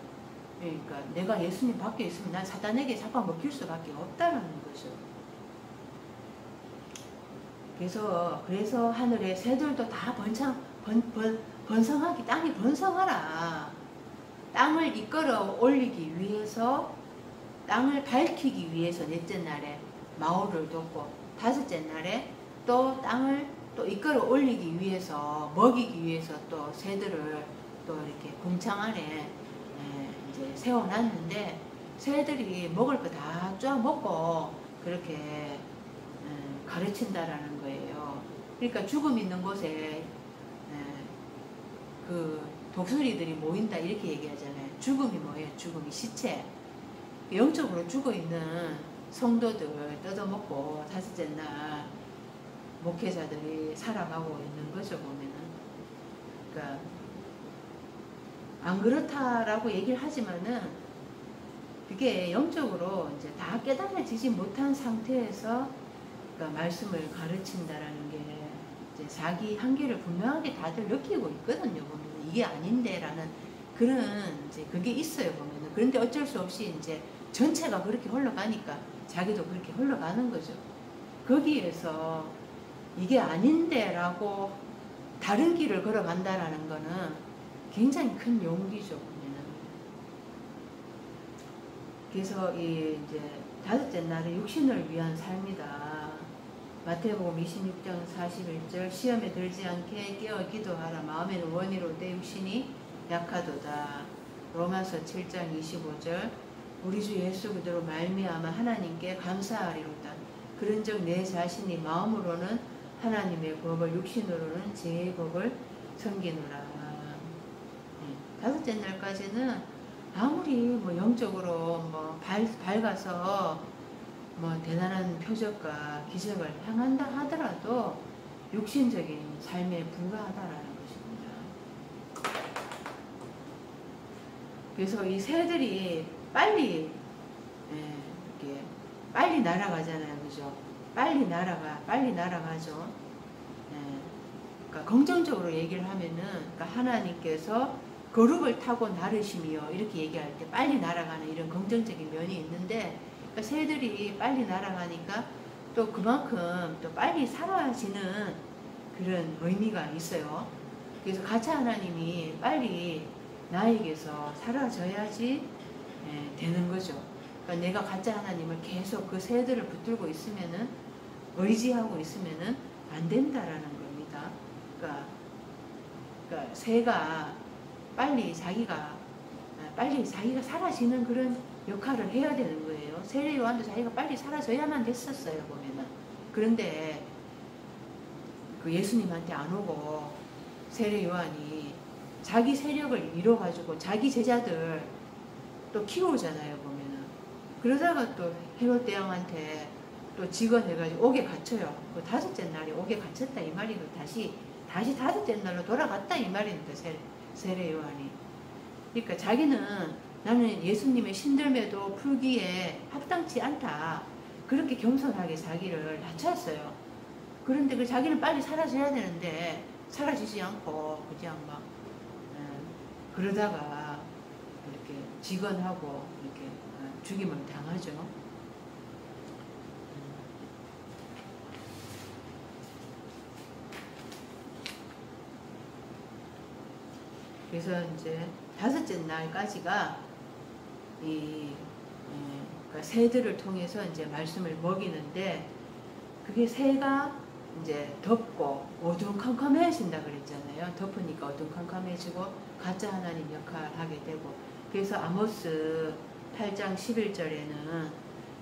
그러니까 내가 예수님 밖에 있으면 난 사단에게 잡아먹힐 수밖에 없다라는 거죠. 그래서 하늘의 새들도 다 번성하기, 땅이 번성하라. 땅을 이끌어 올리기 위해서, 땅을 밝히기 위해서 넷째 날에 마오를 뒀고, 다섯째 날에 또 땅을 또 이끌어 올리기 위해서, 먹이기 위해서 또 새들을 또 이렇게 궁창 안에 이제 세워놨는데, 새들이 먹을 거 다 쫙 먹고 그렇게 가르친다라는 거예요. 그러니까 죽음 있는 곳에 그 독수리들이 모인다 이렇게 얘기하잖아요. 죽음이 뭐예요? 죽음이 시체. 영적으로 죽어있는 성도들 뜯어먹고 다섯째 날 목회자들이 살아가고 있는 거죠, 보면은. 그러니까 안 그렇다라고 얘기를 하지만은 그게 영적으로 이제 다 깨달아지지 못한 상태에서 그러니까 말씀을 가르친다라는 게 이제 자기 한계를 분명하게 다들 느끼고 있거든요, 보면. 이게 아닌데라는 그런 이제 그게 있어요, 보면은. 그런데 어쩔 수 없이 이제 전체가 그렇게 흘러가니까 자기도 그렇게 흘러가는 거죠. 거기에서 이게 아닌데라고 다른 길을 걸어간다라는 거는 굉장히 큰 용기죠, 보면은. 그래서 이제 다섯째 날은 육신을 위한 삶이다. 마태복음 26장 41절 시험에 들지 않게 깨어 기도하라. 마음에는 원이로 내 육신이 약하도다. 로마서 7장 25절 우리 주 예수 그대로 말미암아 하나님께 감사하리로다. 그런즉 내 자신이 마음으로는 하나님의 법을 육신으로는 제 법을 섬기노라. 다섯째 날까지는 아무리 뭐 영적으로 뭐 밝아서 뭐 대단한 표적과 기적을 행한다 하더라도 육신적인 삶에 불과하다라는 것입니다. 그래서 이 새들이 빨리 이렇게 빨리 날아가잖아요, 그죠? 빨리 날아가죠. 그러니까 긍정적으로 얘기를 하면은, 그러니까 하나님께서 거룩을 타고 나르시며 이렇게 얘기할 때 빨리 날아가는 이런 긍정적인 면이 있는데, 그러니까 새들이 빨리 날아가니까 또 그만큼 또 빨리 사라지는 그런 의미가 있어요. 그래서 가차 하나님이 빨리 나에게서 사라져야지 되는 거죠. 그러니까 내가 가짜 하나님을 계속 그 새들을 붙들고 있으면은, 의지하고 있으면은 안 된다라는 겁니다. 그러니까 새가 빨리 자기가 사라지는 그런 역할을 해야 되는 거예요. 세례 요한도 자기가 빨리 사라져야만 됐었어요, 보면은. 그런데 그 예수님한테 안 오고 세례 요한이 자기 세력을 이뤄가지고 자기 제자들 또 키우잖아요, 보면은. 그러다가 또 헤롯 대왕한테 또 직언해가지고 옥에 갇혀요. 그 다섯째 날에 옥에 갇혔다 이 말이고 다시 다섯째 날로 돌아갔다 이 말입니다, 세례 요한이. 그러니까 자기는 나는 예수님의 신들매도 풀기에 합당치 않다. 그렇게 겸손하게 자기를 낮췄어요. 그런데 그 자기는 빨리 사라져야 되는데 사라지지 않고 그냥 막 그러다가 이렇게 직언하고 이렇게 죽임을 당하죠. 그래서 이제 다섯째 날까지가 그러니까 새들을 통해서 이제 말씀을 먹이는데, 그게 새가 이제 덮고 어두컴컴해진다 그랬잖아요. 덮으니까 어두컴컴해지고 가짜 하나님 역할을 하게 되고, 그래서 아모스 8장 11절에는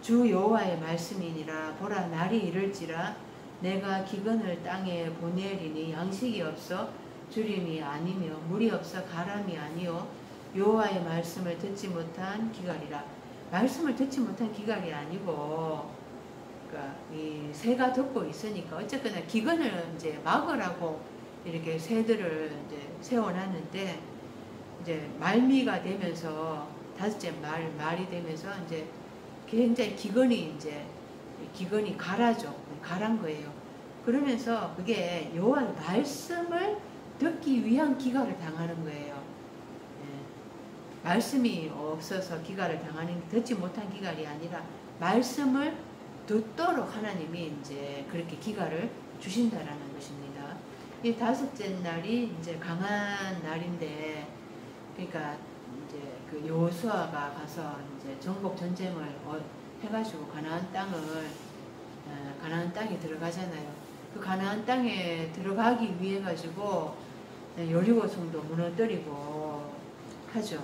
주 여호와의 말씀이니라. 보라, 날이 이를지라 내가 기근을 땅에 보내리니 양식이 없어 주림이 아니며 물이 없어 가람이 아니요 여호와의 말씀을 듣지 못한 기갈이라. 말씀을 듣지 못한 기갈이 아니고, 그러니까 이 새가 덮고 있으니까 어쨌거나 기근을 이제 막으라고 이렇게 새들을 이제 세워놨는데, 이제 말미가 되면서 다섯째 말이 되면서 이제 굉장히 기근이 가란 거예요. 그러면서 그게 여호와의 말씀을 듣기 위한 기갈을 당하는 거예요. 말씀이 없어서 기갈을 당하는, 듣지 못한 기갈이 아니라 말씀을 듣도록 하나님이 이제 그렇게 기갈을 주신다라는 것입니다. 이 다섯째 날이 이제 강한 날인데, 그러니까 이제 그 여호수아가 가서 이제 정복 전쟁을 해가지고 가나안 땅에 들어가잖아요. 그 가나안 땅에 들어가기 위해 가지고 여리고 성도 무너뜨리고 하죠.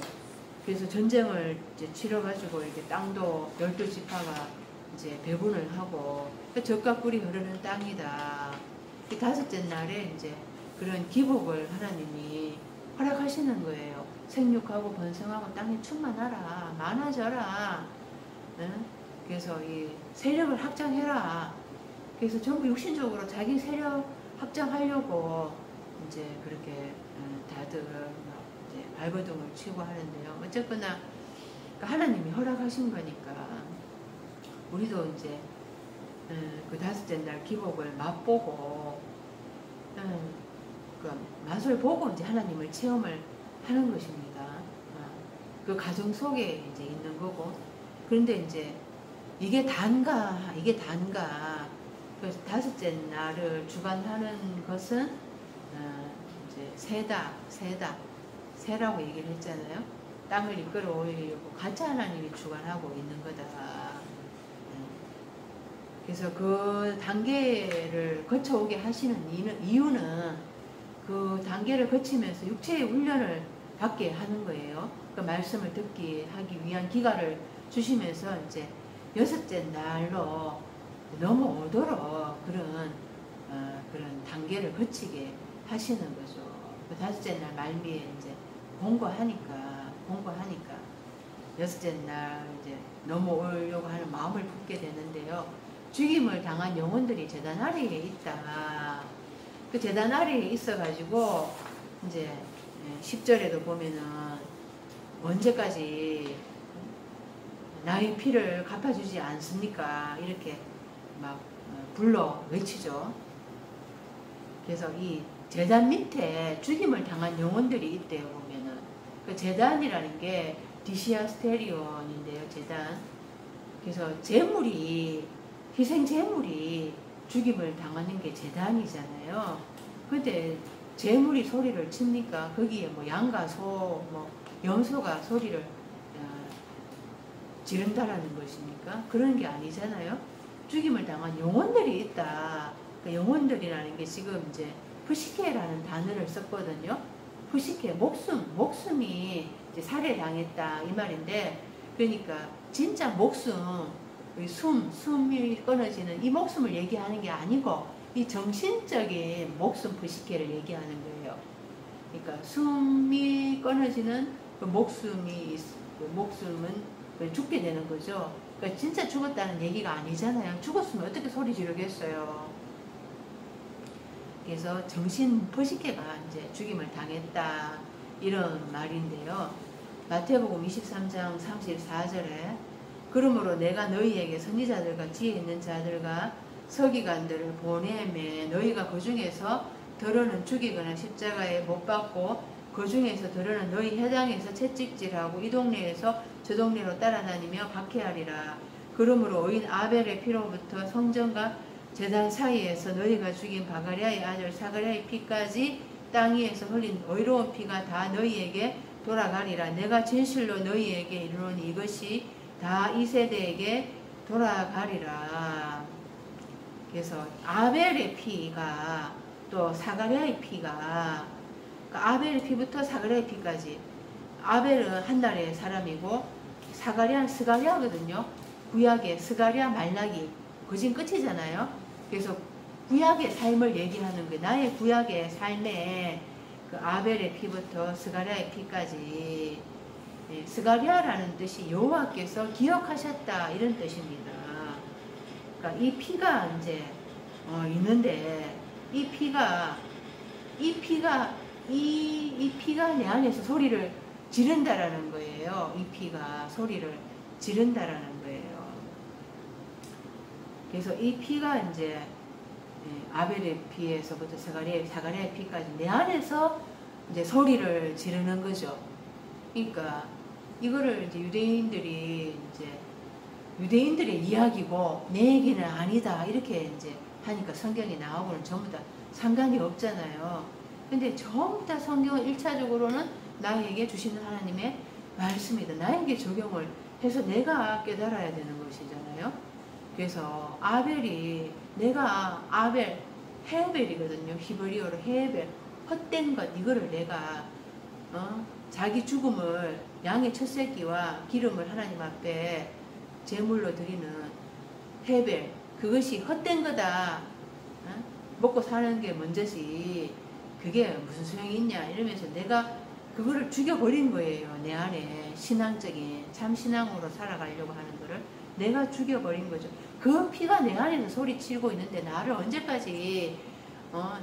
그래서 전쟁을 이제 치러가지고 이렇게 땅도 12지파가 이제 배분을 하고 젖과 꿀이 흐르는 땅이다. 이 다섯째 날에 이제 그런 기복을 하나님이 허락하시는 거예요. 생육하고 번성하고 땅에 충만하라, 많아져라. 응? 그래서 이 세력을 확장해라. 그래서 전부 육신적으로 자기 세력 확장하려고 이제 그렇게 다들 이제 발버둥을 치고 하는데요. 어쨌거나 하나님이 허락하신 거니까 우리도 이제 그 다섯째 날 기복을 맛보고 그 맛을 보고 이제 하나님을 체험을 하는 것입니다. 그 가정 속에 이제 있는 거고. 그런데 이제 이게 단가. 그래서 다섯째 날을 주관하는 것은 이제 새라고 얘기를 했잖아요. 땅을 이끌어 올리려고 가짜 하나님이 주관하고 있는 거다. 그래서 그 단계를 거쳐오게 하시는 이유는 그 단계를 거치면서 육체의 훈련을 받게 하는 거예요. 그 말씀을 듣게 하기 위한 기간을 주시면서 이제 여섯째 날로 넘어오도록 그런 단계를 거치게 하시는 거죠. 그 다섯째 날 말미에 이제 공고하니까 여섯째 날 이제 넘어오려고 하는 마음을 품게 되는데요. 죽임을 당한 영혼들이 제단 아래에 있다. 그 제단 아래에 있어가지고 이제 10절에도 보면은 언제까지 나의 피를 갚아주지 않습니까? 이렇게 막 불러 외치죠. 그래서 이 제단 밑에 죽임을 당한 영혼들이 있대요. 보면은 그 제단이라는 게 디시아스테리온인데요. 제단. 그래서 희생 제물이 죽임을 당하는 게 제단이잖아요. 근데 제물이 소리를 칩니까? 거기에 뭐 양과 소, 뭐 염소가 소리를 지른다라는 것입니까? 그런 게 아니잖아요. 죽임을 당한 영혼들이 있다. 그 영혼들이라는 게 지금 이제 푸시케라는 단어를 썼거든요. 푸시케, 목숨이 이제 살해당했다 이 말인데, 그러니까 진짜 숨이 끊어지는 이 목숨을 얘기하는 게 아니고 이 정신적인 목숨 푸시케를 얘기하는 거예요. 그러니까 숨이 끊어지는 그 목숨은 죽게 되는 거죠. 그러니까 진짜 죽었다는 얘기가 아니잖아요. 죽었으면 어떻게 소리 지르겠어요. 그래서 정신 푸시케가 이제 죽임을 당했다 이런 말인데요. 마태복음 23장 34절에 그러므로 내가 너희에게 선지자들과 지혜 있는 자들과 서기관들을 보내매 너희가 그 중에서 더러는 죽이거나 십자가에 못 박고 그 중에서 더러는 너희 회당에서 채찍질하고 이 동네에서 저 동네로 따라다니며 박해하리라. 그러므로 의인 아벨의 피로부터 성전과 제단 사이에서 너희가 죽인 바가랴의 아들 사가랴의 피까지 땅 위에서 흘린 의로운 피가 다 너희에게 돌아가리라. 내가 진실로 너희에게 이르노니 이것이 다 이 세대에게 돌아가리라. 그래서 아벨의 피가 또 사가랴의 피가, 그러니까 아벨의 피부터 사가랴의 피까지. 아벨은 한 나라의 사람이고 사가랴는 스가랴거든요. 구약의 스가랴 말라기 거진 끝이잖아요. 그래서 구약의 삶을 얘기하는 거예요. 나의 구약의 삶에 그 아벨의 피부터 스가랴의 피까지. 스가랴라는 뜻이 여호와께서 기억하셨다 이런 뜻입니다. 그러니까 이 피가 이제 있는데 이 피가 내 안에서 소리를 지른다라는 거예요. 이 피가 소리를 지른다라는 거예요. 그래서 이 피가 이제 아벨의 피에서부터 사가랴의 피까지 내 안에서 이제 소리를 지르는 거죠. 그러니까 이거를 이제 유대인들의 이야기고 내 얘기는 아니다 이렇게 이제 하니까 성경에 나오고는 전부 다 상관이 없잖아요. 근데 전부 다 성경은 1차적으로는 나에게 주시는 하나님의 말씀이다. 나에게 적용을 해서 내가 깨달아야 되는 것이잖아요. 그래서 헤벨이거든요. 히브리어로 헤벨, 헛된 것, 이거를 내가 자기 죽음을 양의 첫 새끼와 기름을 하나님 앞에 제물로 드리는 헤벨, 그것이 헛된 거다. 먹고 사는 게 먼저지 그게 무슨 소용이 있냐 이러면서 내가 그거를 죽여버린 거예요. 내 안에 신앙적인 참신앙으로 살아가려고 하는 거를 내가 죽여버린 거죠. 그 피가 내 안에서 소리치고 있는데 나를 언제까지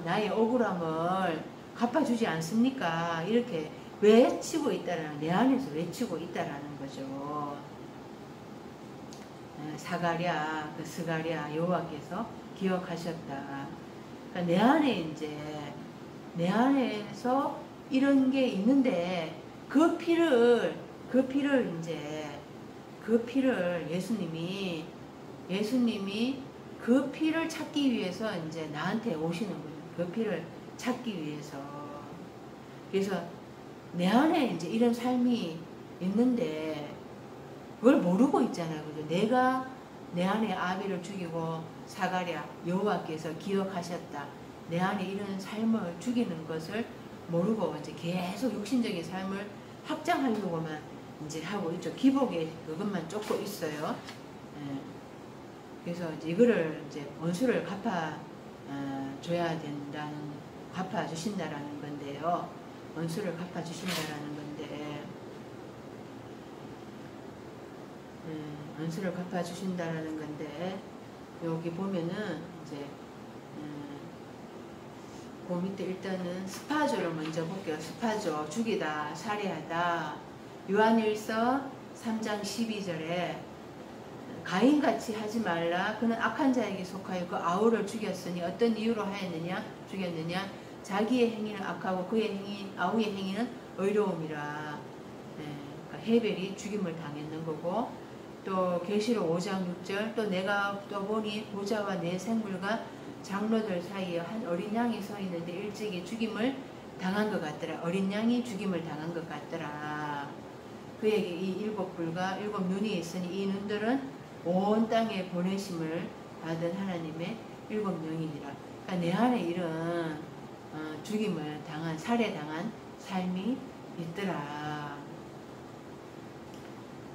나의 억울함을 갚아주지 않습니까? 이렇게 외치고 있다라는, 내 안에서 외치고 있다라는 거죠. 스가랴 여호와께서 기억하셨다. 그러니까 내 안에서 이런 게 있는데 그 피를 예수님이 그 피를 찾기 위해서 이제 나한테 오시는 거예요. 그 피를 찾기 위해서. 그래서 내 안에 이제 이런 삶이 있는데 그걸 모르고 있잖아요. 그죠? 내가 내 안에 아비를 죽이고 사가랴 여호와께서 기억하셨다. 내 안에 이런 삶을 죽이는 것을 모르고 이제 계속 육신적인 삶을 확장하려고만 이제 하고 있죠. 기복에 그것만 쫓고 있어요. 그래서 이제 이거를 이제 원수를 갚아주신다라는 건데요. 원수를 갚아주신다라는 건데, 원수를 갚아주신다라는 건데, 여기 보면은 이제 그 밑에 일단은 스파조를 먼저 볼게요. 스파조, 죽이다, 살해하다. 요한일서 3장 12절에 가인같이 하지 말라. 그는 악한 자에게 속하여 그 아우를 죽였으니 어떤 이유로 죽였느냐? 자기의 행위는 악하고 아우의 행위는 의로움이라. 그러니까 헤벨이 죽임을 당했는 거고, 또 계시록 5장 6절, 또 내가 또 보니 보좌와 내 생물과 장로들 사이에 한 어린 양이 서 있는데 일찍이 죽임을 당한 것 같더라. 어린 양이 죽임을 당한 것 같더라. 그에게 이 일곱 불과 일곱 눈이 있으니 이 눈들은 온 땅에 보내심을 받은 하나님의 일곱 영이니라. 그러니까 내 안에 이런 죽임을 당한, 살해당한 삶이 있더라.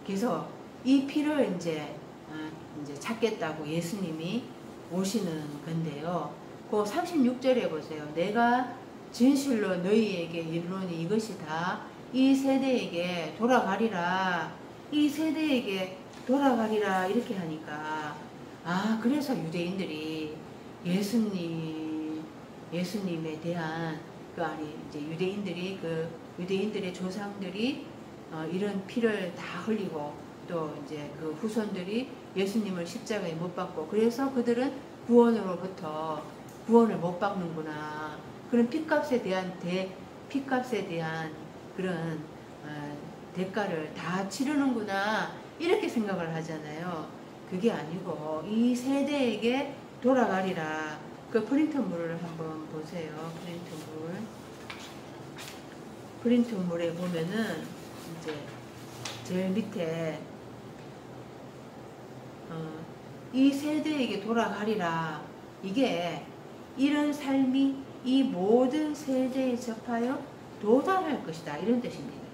그래서 이 피를 이제 찾겠다고 예수님이 오시는 건데요. 그 36절에 보세요. 내가 진실로 너희에게 이르노니 이것이 다 이 세대에게 돌아가리라. 이 세대에게 돌아가리라. 이렇게 하니까, 그래서 유대인들이 예수님에 대한 이제 유대인들의 조상들이 이런 피를 다 흘리고, 또 이제 그 후손들이 예수님을 십자가에 못 박고, 그래서 그들은 구원으로부터 구원을 못 받는구나. 그런 핏값에 대한 그런 대가를 다 치르는구나. 이렇게 생각을 하잖아요. 그게 아니고 이 세대에게 돌아가리라. 그 프린트물을 한번 보세요. 프린트물에 보면은 이제 제일 밑에 이 세대에게 돌아가리라. 이게 이런 삶이 이 모든 세대에 접하여 도달할 것이다. 이런 뜻입니다.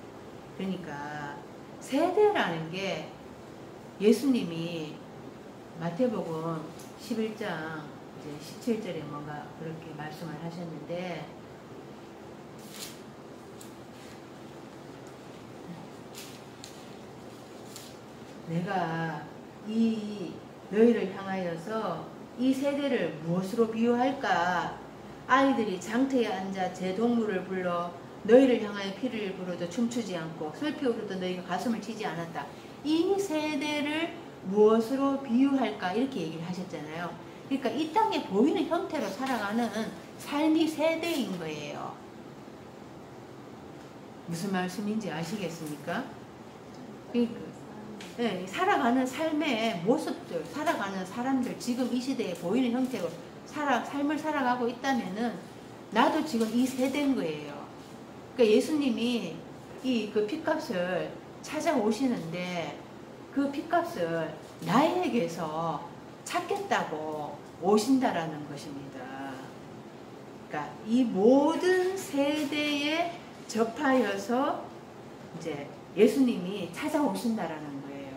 그러니까 세대라는 게 예수님이 마태복음 11장 17절에 뭔가 그렇게 말씀을 하셨는데, 내가 너희를 향하여서 이 세대를 무엇으로 비유할까? 아이들이 장터에 앉아 제 동물을 불러 너희를 향하여 피를 부르도 춤추지 않고 슬피 울어도 너희가 가슴을 치지 않았다. 이 세대를 무엇으로 비유할까? 이렇게 얘기를 하셨잖아요. 그러니까 이 땅에 보이는 형태로 살아가는 삶이 세대인 거예요. 무슨 말씀인지 아시겠습니까? 네, 살아가는 삶의 모습들, 살아가는 사람들, 지금 이 시대에 보이는 형태로 삶을 살아가고 있다면은 나도 지금 이 세대인 거예요. 그러니까 예수님이 그 핏값을 찾아오시는데 그 핏값을 나에게서 찾겠다고 오신다라는 것입니다. 그러니까 이 모든 세대에 접하여서 이제 예수님이 찾아오신다라는 거예요.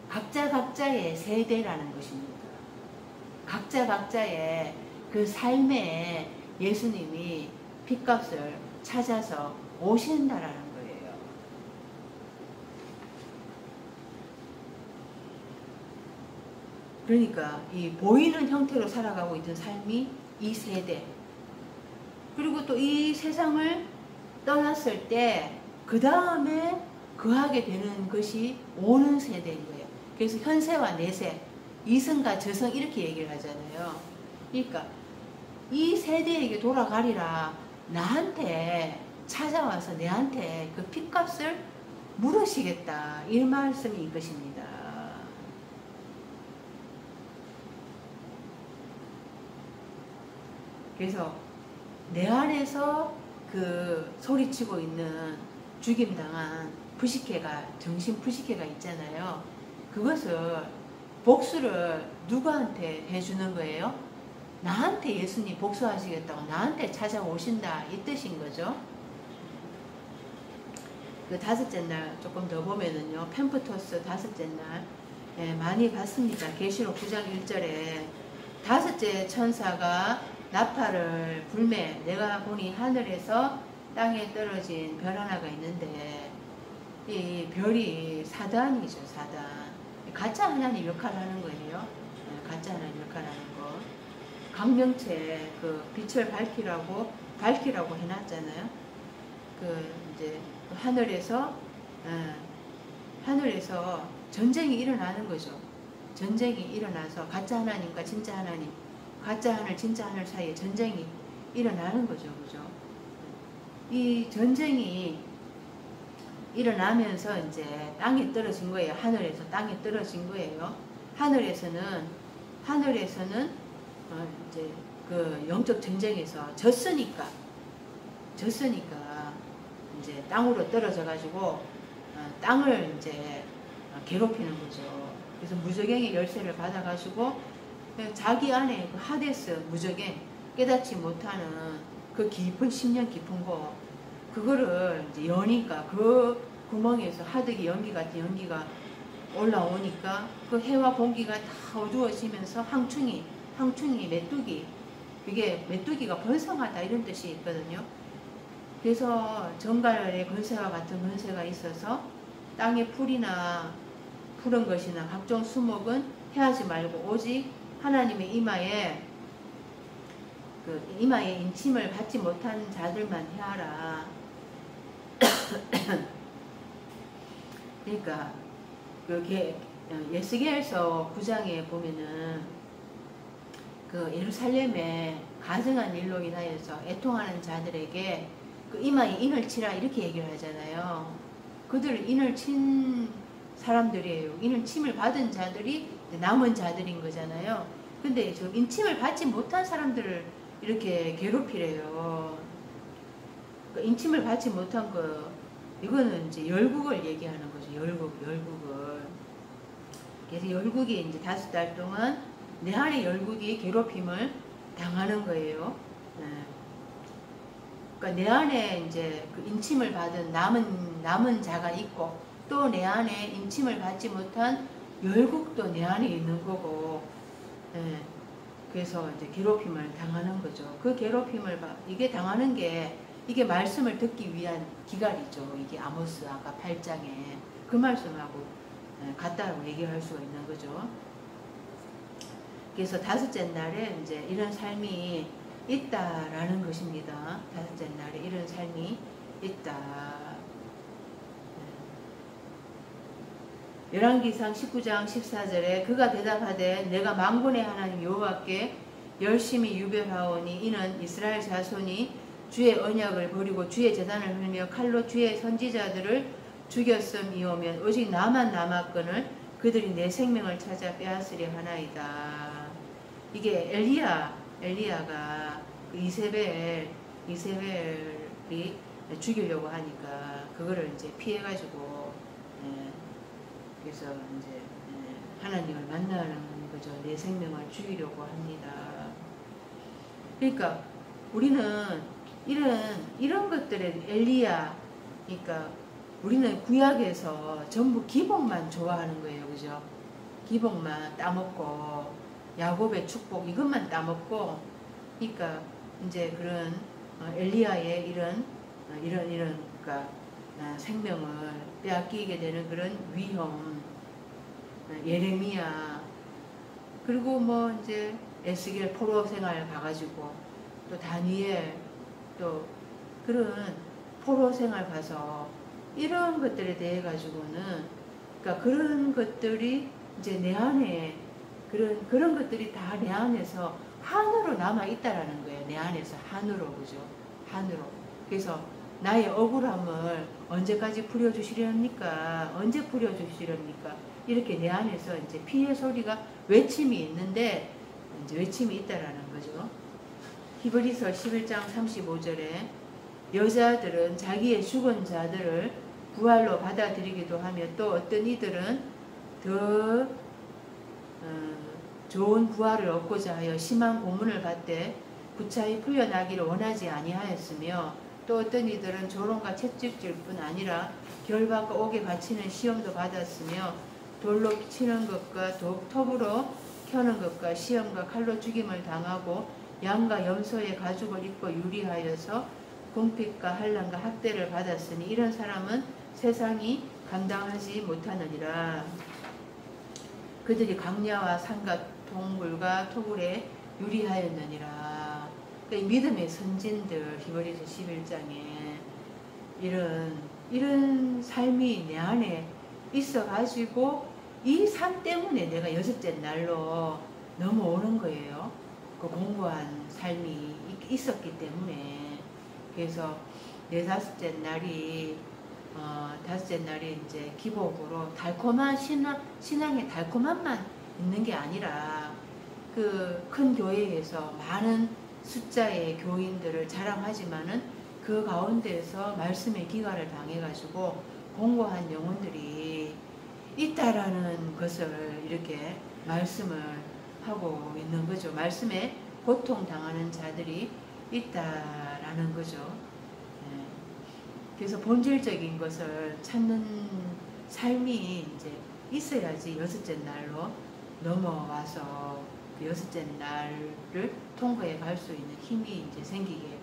각자 각자의 세대라는 것입니다. 각자 각자의 그 삶에 예수님이 핏값을 찾아서 오신다라는 거예요. 그러니까 이 보이는 형태로 살아가고 있는 삶이 이 세대, 그리고 또 이 세상을 떠났을 때 그 다음에 거하게 되는 것이 오는 세대인 거예요. 그래서 현세와 내세, 이승과 저승 이렇게 얘기를 하잖아요. 그러니까 이 세대에게 돌아가리라 나한테 찾아와서 내한테 그 핏값을 물으시겠다, 이 말씀인 것입니다. 그래서 내 안에서 그 소리치고 있는 죽임당한 푸시케가, 정신 푸시케가 있잖아요. 그것을 복수를 누구한테 해주는 거예요? 나한테 예수님 복수하시겠다고 나한테 찾아오신다, 이 뜻인 거죠. 그 다섯째 날 조금 더 보면은요, 펜프토스 다섯째 날, 예, 많이 봤습니다. 계시록 9장 1절에 다섯째 천사가 나팔을 불매, 내가 보니 하늘에서 땅에 떨어진 별 하나가 있는데 이 별이 사단이죠. 사단. 가짜 하나님 역할을 하는 거예요. 가짜 하나님 역할을 하는 거. 강명체 그 빛을 밝히라고 해놨잖아요. 그 이제 하늘에서 전쟁이 일어나는 거죠. 전쟁이 일어나서 가짜 하나님과 진짜 하나님, 가짜 하늘 진짜 하늘 사이에 전쟁이 일어나는 거죠. 그죠? 이 전쟁이 일어나면서 이제 땅에 떨어진 거예요. 하늘에서 땅에 떨어진 거예요. 하늘에서는 이제 그 영적 전쟁에서 졌으니까 이제 땅으로 떨어져 가지고 땅을 이제 괴롭히는 거죠. 그래서 무저갱의 열쇠를 받아 가지고 자기 안에 그 하데스 무저갱, 깨닫지 못하는 그 깊은 10년 깊은 거, 그거를 이제 여니까 그 구멍에서 하득이 연기 같은 연기가 올라오니까 그 해와 공기가 다 어두워지면서 항충이 메뚜기, 이게 메뚜기가 번성하다 이런 뜻이 있거든요. 그래서 정갈의 권세와 같은 권세가 있어서 땅에 풀이나 푸른 것이나 각종 수목은 해하지 말고 오직 하나님의 이마에 인침을 받지 못한 자들만 해하라. 그러니까 예스겔서 9장에 보면은 그 예루살렘에 가증한 일로 인하여서 애통하는 자들에게 그 이마에 인을 치라 이렇게 얘기를 하잖아요. 그들 인을 친 사람들이에요. 인을 침을 받은 자들이 남은 자들인 거잖아요. 근데 저 인침을 받지 못한 사람들을 이렇게 괴롭히래요. 그 인침을 받지 못한 거, 이거는 이제 열국을 얘기하는 거죠. 열국을. 그래서 열국이 이제 5달 동안 내 안에 열국이 괴롭힘을 당하는 거예요. 네. 그러니까 내 안에 이제 그 인침을 받은 남은 자가 있고, 또 내 안에 인침을 받지 못한 열국도 내 안에 있는 거고, 네. 그래서 이제 괴롭힘을 당하는 거죠. 그 괴롭힘을 이게 당하는 게 이게 말씀을 듣기 위한 기갈이죠. 이게 아모스 아까 8장에 그 말씀하고 같다고 얘기할 수가 있는 거죠. 그래서 5째 날에 이제 이런 삶이 있다라는 것입니다. 5째 날에 이런 삶이 있다. 열왕기상 19장 14절에 그가 대답하되 내가 만군의 하나님 여호와께 열심히 유별하오니 이는 이스라엘 자손이 주의 언약을 버리고 주의 제단을 흘며 칼로 주의 선지자들을 죽였음이오면 오직 나만 남았거늘 그들이 내 생명을 찾아 빼앗으려 하나이다. 이게 엘리야가 그 이세벨이 죽이려고 하니까 그거를 이제 피해가지고 그래서 이제 하나님을 만나는 거죠. 내 생명을 죽이려고 합니다. 그러니까 우리는 이런 것들에 엘리야, 그러니까 우리는 구약에서 전부 기복만 좋아하는 거예요, 그죠? 기복만 따먹고 야곱의 축복 이것만 따먹고, 그러니까 이제 그런 엘리야의 이런 그러니까 생명을 빼앗기게 되는 그런 위험, 예레미야, 그리고 뭐 이제 에스겔 포로 생활 가가지고 또 다니엘 또 그런 포로 생활 가서 이런 것들에 대해 가지고는 그러니까 그런 것들이 이제 내 안에 그런 것들이 다 내 안에서 한으로 남아 있다라는 거예요. 내 안에서 한으로, 그죠? 한으로. 그래서 나의 억울함을 언제까지 풀어주시렵니까? 언제 풀어주시렵니까? 이렇게 내 안에서 이제 피의 소리가 외침이 있는데 이제 외침이 있다라는 거죠. 히브리서 11장 35절에 여자들은 자기의 죽은 자들을 부활로 받아들이기도 하며 또 어떤 이들은 더 좋은 부활을 얻고자 하여 심한 고문을 받되 구차히 풀려나기를 원하지 아니하였으며 또 어떤 이들은 조롱과 채찍질뿐 아니라 결박과 옥에 갇히는 시험도 받았으며 돌로 치는 것과 톱으로 켜는 것과 시험과 칼로 죽임을 당하고 양과 염소의 가죽을 입고 유리하여서 궁핍과 환난과 학대를 받았으니 이런 사람은 세상이 감당하지 못하느니라. 그들이 강야와 산과 동굴과 토굴에 유리하였느니라. 그러니까 믿음의 선진들 히브리서 11장에 이런 삶이 내 안에 있어가지고 이 삶 때문에 내가 여섯째 날로 넘어오는 거예요. 그 공부한 삶이 있었기 때문에. 그래서 다섯째 날이 이제 기복으로 달콤한 신앙의 달콤함만 있는 게 아니라 그 큰 교회에서 많은 숫자의 교인들을 자랑하지만은 그 가운데서 말씀의 기갈을 당해가지고 공고한 영혼들이 있다라는 것을 이렇게 말씀을 하고 있는 거죠. 말씀에 고통당하는 자들이 있다라는 거죠. 그래서 본질적인 것을 찾는 삶이 이제 있어야지 여섯째 날로 넘어와서 그 여섯째 날을 통과해 갈 수 있는 힘이 이제 생기게,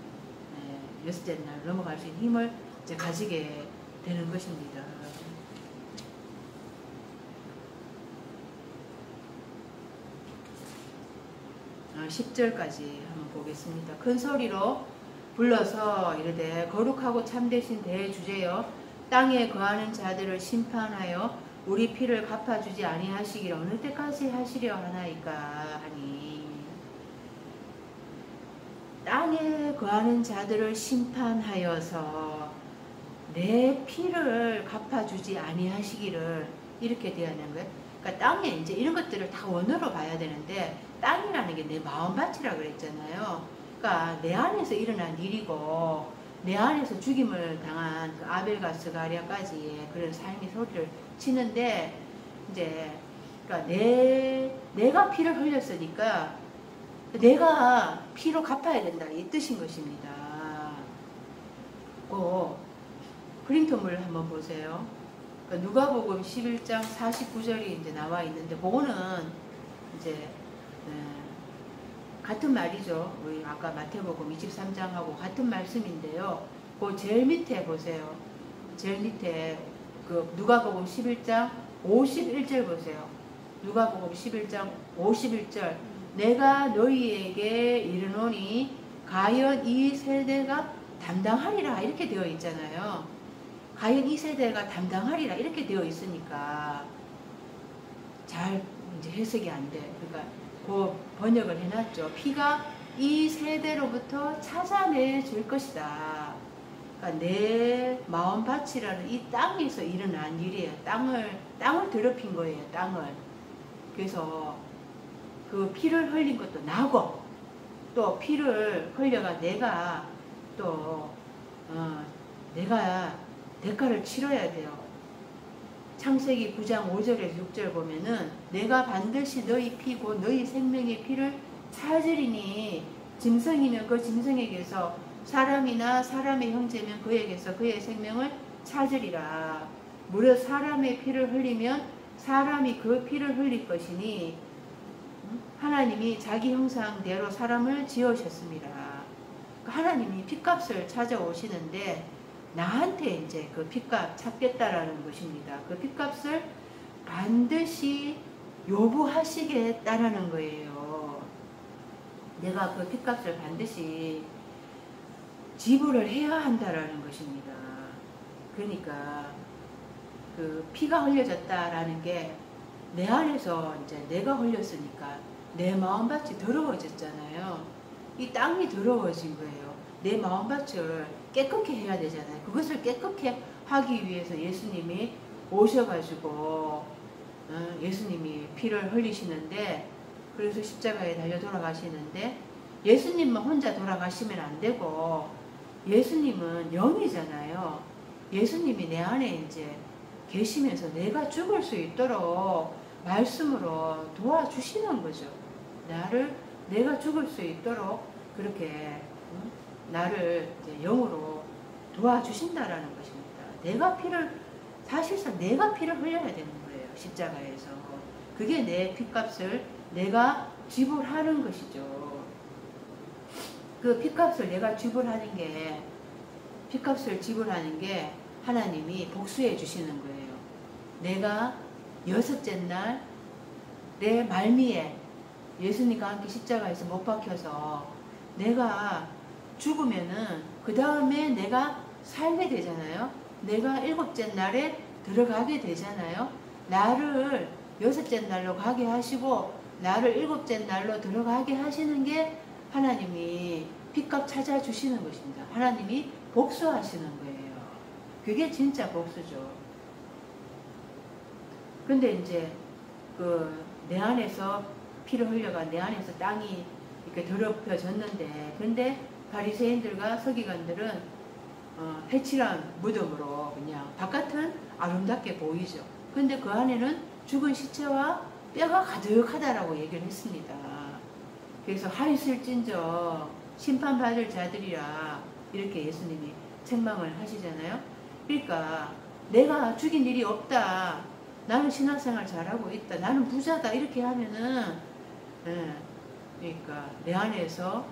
여섯째 날 넘어갈 수 있는 힘을 이제 가지게 되는 것입니다. 10절까지 한번 보겠습니다. 큰 소리로 불러서 이르되 거룩하고 참되신 대주제여 땅에 거하는 자들을 심판하여 우리 피를 갚아주지 아니하시기를 어느 때까지 하시려 하나이까 하니, 땅에 거하는 자들을 심판하여서 내 피를 갚아주지 아니하시기를 이렇게 되어야하는 거예요. 그러니까 땅에 이제 이런 것들을 다 원어로 봐야 되는데 땅이라는 게 내 마음밭이라 그랬잖아요. 그러니까 내 안에서 일어난 일이고 내 안에서 죽임을 당한 그 아벨과 스가랴까지의 그런 삶의 소리를 치는데 이제 그러니까 내가 피를 흘렸으니까 내가 피로 갚아야 된다 이 뜻인 것입니다. 그린토물 한번 보세요. 그러니까 누가복음 11장 49절이 이제 나와 있는데 그거는 이제 같은 말이죠. 우리 아까 마태복음 23장하고 같은 말씀인데요. 그 제일 밑에 보세요. 제일 밑에 그 누가복음 11장 51절 보세요. 누가복음 11장 51절 내가 너희에게 이르노니 과연 이 세대가 담당하리라 이렇게 되어 있잖아요. 과연 이 세대가 담당하리라 이렇게 되어 있으니까 잘 이제 해석이 안 돼. 그러니까 그 번역을 해놨죠. 피가 이 세대로부터 찾아내줄 것이다. 그러니까 내 마음밭이라는 이 땅에서 일어난 일이에요. 땅을 더럽힌 거예요. 땅을. 그래서 그 피를 흘린 것도 나고, 또 피를 흘려가 내가 또 내가 대가를 치러야 돼요. 창세기 9장 5절에서 6절 보면은 내가 반드시 너희 피고 너희 생명의 피를 찾으리니 짐승이면 그 짐승에게서, 사람이나 사람의 형제면 그에게서 그의 생명을 찾으리라. 무릇 사람의 피를 흘리면 사람이 그 피를 흘릴 것이니 하나님이 자기 형상대로 사람을 지으셨습니다. 하나님이 핏값을 찾아오시는데 나한테 이제 그 핏값 찾겠다라는 것입니다. 그 핏값을 반드시 요구하시겠다라는 거예요. 내가 그 핏값을 반드시 지불을 해야 한다라는 것입니다. 그러니까 그 피가 흘려졌다라는 게 내 안에서 이제 내가 흘렸으니까 내 마음밭이 더러워졌잖아요. 이 땅이 더러워진 거예요. 내 마음밭을 깨끗게 해야 되잖아요. 그것을 깨끗게 하기 위해서 예수님이 오셔가지고 예수님이 피를 흘리시는데, 그래서 십자가에 달려 돌아가시는데, 예수님만 혼자 돌아가시면 안 되고 예수님은 영이잖아요. 예수님이 내 안에 이제 계시면서 내가 죽을 수 있도록 말씀으로 도와주시는 거죠. 내가 죽을 수 있도록 그렇게 나를 이제 영으로 도와주신다라는 것입니다. 사실상 내가 피를 흘려야 되는 거예요. 십자가에서. 그게 내 핏값을 내가 지불하는 것이죠. 그 핏값을 내가 지불하는 게 하나님이 복수해 주시는 거예요. 내가 여섯째 날 내 말미에 예수님과 함께 십자가에서 못 박혀서 내가 죽으면은 그 다음에 내가 살게 되잖아요. 내가 일곱째 날에 들어가게 되잖아요. 나를 여섯째 날로 가게 하시고 나를 일곱째 날로 들어가게 하시는 게 하나님이 핏값 찾아주시는 것입니다. 하나님이 복수하시는 거예요. 그게 진짜 복수죠. 근데 이제 내 안에서 피를 흘려가 내 안에서 땅이 이렇게 더럽혀졌는데, 근데 바리새인들과 서기관들은 회칠한 무덤으로 그냥 바깥은 아름답게 보이죠. 근데 그 안에는 죽은 시체와 뼈가 가득하다라고 얘기를 했습니다. 그래서 하있을진저 심판받을 자들이라 이렇게 예수님이 책망을 하시잖아요. 그러니까 내가 죽인 일이 없다, 나는 신앙생활 잘하고 있다, 나는 부자다, 이렇게 하면은 그러니까 내 안에서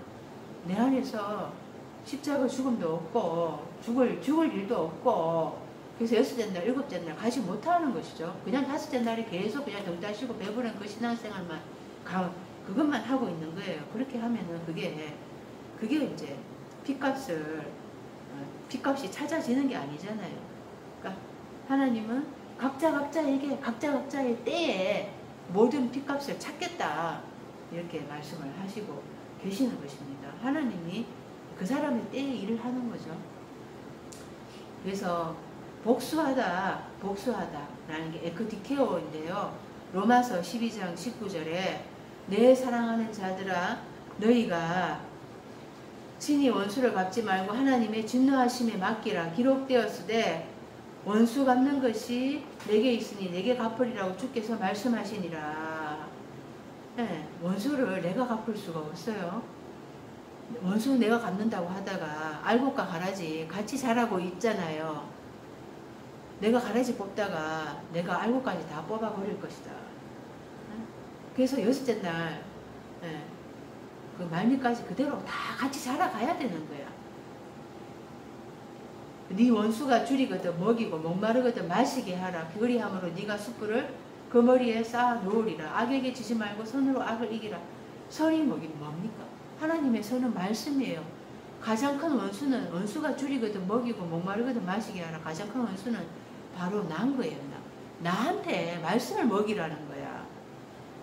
십자가 죽음도 없고 죽을 일도 없고, 그래서 여섯째 날 일곱째 날 가지 못하는 것이죠. 그냥 다섯째 날에 계속 그냥 등 따시고 배부른 그 신앙생활만 그것만 하고 있는 거예요. 그렇게 하면은 그게 이제 핏값이 찾아지는 게 아니잖아요. 그러니까 하나님은 각자의 때에 모든 핏값을 찾겠다, 이렇게 말씀을 하시고 계시는 것입니다. 하나님이 그 사람의 때에 일을 하는 거죠. 그래서 복수하다라는 게 에크디케오인데요. 로마서 12장 19절에 내 사랑하는 자들아 너희가 친히 원수를 갚지 말고 하나님의 진노하심에 맡기라. 기록되었으되 원수 갚는 것이 내게 있으니 내게 갚으리라고 주께서 말씀하시니라. 네, 원수를 내가 갚을 수가 없어요. 원수 내가 갚는다고 하다가 알곡과 가라지 같이 자라고 있잖아요. 내가 가라지 뽑다가 내가 알곡까지 다 뽑아버릴 것이다. 그래서 여섯째 날 그 말미까지 그대로 다 같이 자라가야 되는 거야. 네 원수가 줄이거든 먹이고 목마르거든 마시게 하라. 그리함으로 네가 숯불을 그 머리에 쌓아 놓으리라. 악에게 지지 말고 선으로 악을 이기라. 선이 뭐긴 뭡니까? 하나님의 선은 말씀이에요. 가장 큰 원수는, 원수가 줄이거든 먹이고 목마르거든 마시게 하라. 가장 큰 원수는 바로 난 거예요. 나한테 말씀을 먹이라는 거야.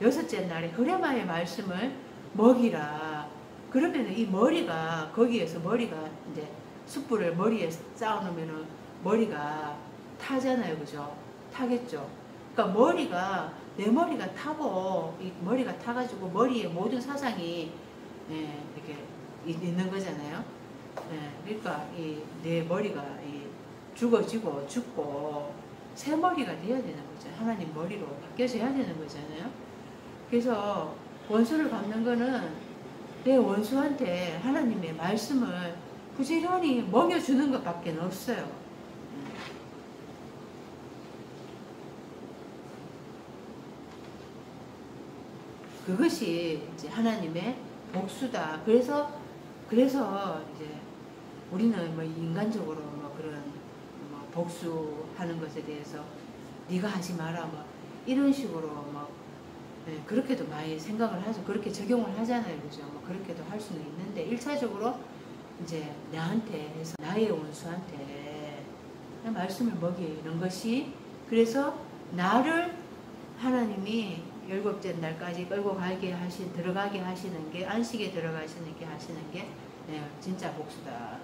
여섯째 날에 그레마의 말씀을 먹이라. 그러면 이 머리가, 거기에서 머리가 이제 숯불을 머리에 쌓아놓으면 머리가 타잖아요. 그죠? 타겠죠. 그러니까 머리가, 내 머리가 타고, 이 머리가 타가지고 머리에 모든 사상이 이렇게 있는 거잖아요. 그러니까 내 머리가 죽어지고 죽고 새 머리가 돼야 되는 거죠. 하나님 머리로 바뀌어져야 되는 거잖아요. 그래서 원수를 갚는 거는 내 원수한테 하나님의 말씀을 부지런히 먹여주는 것밖에 없어요. 그것이 이제 하나님의 복수다. 그래서 이제 우리는 뭐 인간적으로 뭐 그런 뭐 복수하는 것에 대해서 네가 하지 마라 뭐 이런 식으로 뭐 그렇게도 많이 생각을 하죠. 그렇게 적용을 하잖아요. 그죠? 뭐 그렇게도 할 수는 있는데 1차적으로 이제 나한테 해서 나의 원수한테 말씀을 먹이는 것이, 그래서 나를 하나님이 7째 날까지 끌고 들어가게 하시는 게, 안식에 들어가시는 게 하시는 게 진짜 복수다.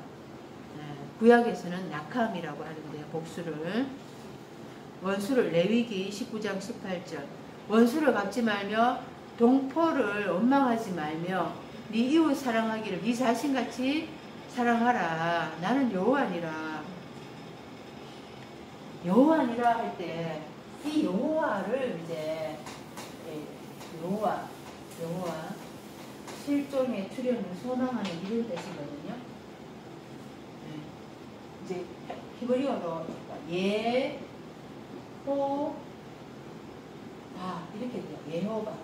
구약에서는 낙함이라고 하는데 복수를, 원수를 레위기 19장 18절 원수를 갚지 말며 동포를 원망하지 말며 네 이웃 사랑하기를 네 자신같이 사랑하라. 나는 여호와니라. 여호와니라 할 때 이 여호와를 이제 여호와 실존의 출현을 소망하는 이런 뜻이거든요. 이제 히브리어로 이렇게 돼요.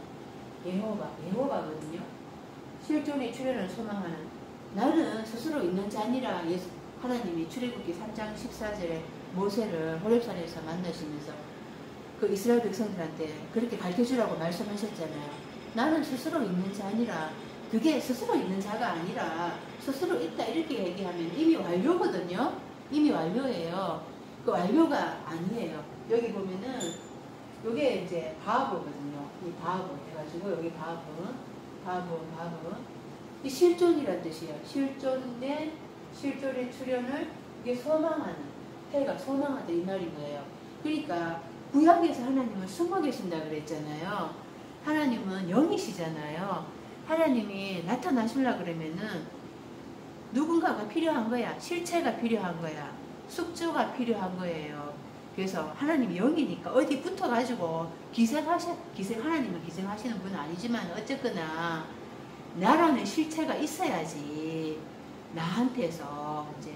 예호바거든요. 실존의 출현을 소망하는, 나는 스스로 있는 자니라. 하나님이 출애굽기 3장 14절에 모세를 호렙산에서 만나시면서 그 이스라엘 백성들한테 그렇게 가르쳐주라고 말씀하셨잖아요. 나는 스스로 있는 자니라. 그게 스스로 있는 자가 아니라 스스로 있다 이렇게 얘기하면 이미 완료거든요. 이미 완료예요. 그 완료가 아니에요. 여기 보면은 요게 이제 바브거든요. 이 바브 해가지고 여기 바브 이 실존이란 뜻이에요. 실존의 출현을 이게 소망하는, 해가 소망하다 이 말인 거예요. 그러니까 구약에서 하나님은 숨어 계신다 그랬잖아요. 하나님은 영이시잖아요. 하나님이 나타나시려 그러면은 누군가가 필요한 거야. 실체가 필요한 거야. 숙주가 필요한 거예요. 그래서 하나님이 영이니까 어디 붙어가지고 하나님은 기생하시는 분은 아니지만 어쨌거나 나라는 실체가 있어야지 나한테서 이제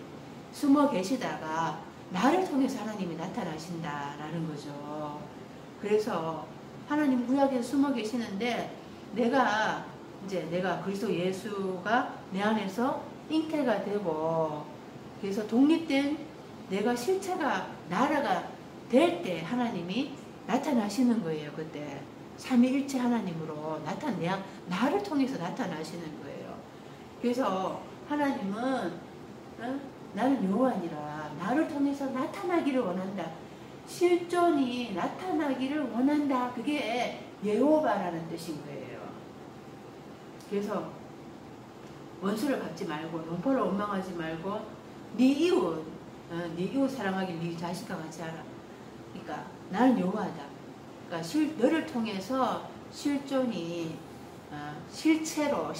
숨어 계시다가 나를 통해서 하나님이 나타나신다라는 거죠. 그래서 하나님 구약에 숨어 계시는데 내가 그리스도 예수가 내 안에서 잉태가 되고 그래서 독립된 내가 실체가 나라가 될 때 하나님이 나타나시는 거예요. 그때 삼위일체 하나님으로 나를 통해서 나타나시는 거예요. 그래서 하나님은 나는 여호와니라. 나를 통해서 나타나기를 원한다. 실존이 나타나기를 원한다. 그게 여호와라는 뜻인 거예요. 그래서 원수를 갚지 말고 동포를 원망하지 말고 네 이웃 사랑하길 네 자식과 같이 하라. 그러니까 나는 여호와다. 그러니까 너를 통해서 실존이 실체로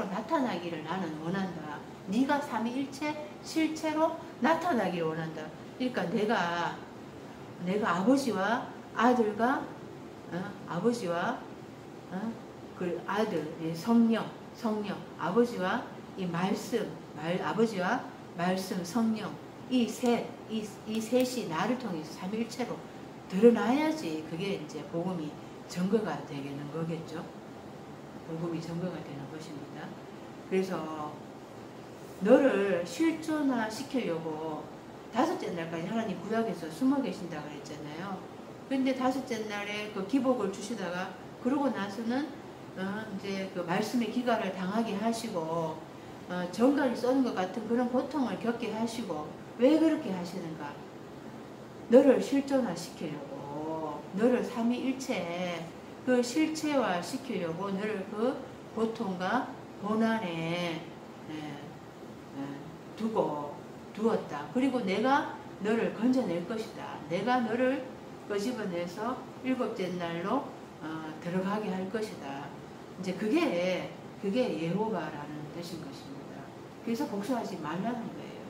나타나기를 나는 원한다. 네가 삼위일체 실체로 나타나기를 원한다. 그러니까 내가 아버지와 아들과 아버지와 그 아들 성령 아버지와 이 아버지와 말씀 성령 이 셋이 나를 통해서 삼위일체로 드러나야지 그게 이제 복음이 증거가 되는 거겠죠. 복음이 증거가 되는 것입니다. 그래서 너를 실존화 시키려고 5째 날까지 하나님 구약에서 숨어 계신다 그랬잖아요. 근데 5째 날에 그 기복을 주시다가 그러고 나서는 이제 그 말씀의 기갈을 당하게 하시고 정갈이 쏘는 것 같은 그런 고통을 겪게 하시고 왜 그렇게 하시는가? 너를 실존화 시키려고, 너를 삼위일체 그 실체화 시키려고 너를 그 고통과 고난에 두고 두었다. 그리고 내가 너를 건져낼 것이다. 내가 너를 끄집어내서 일곱째 날로 들어가게 할 것이다. 이제 그게 여호와라는 뜻인 것입니다. 그래서 복수하지 말라는 거예요.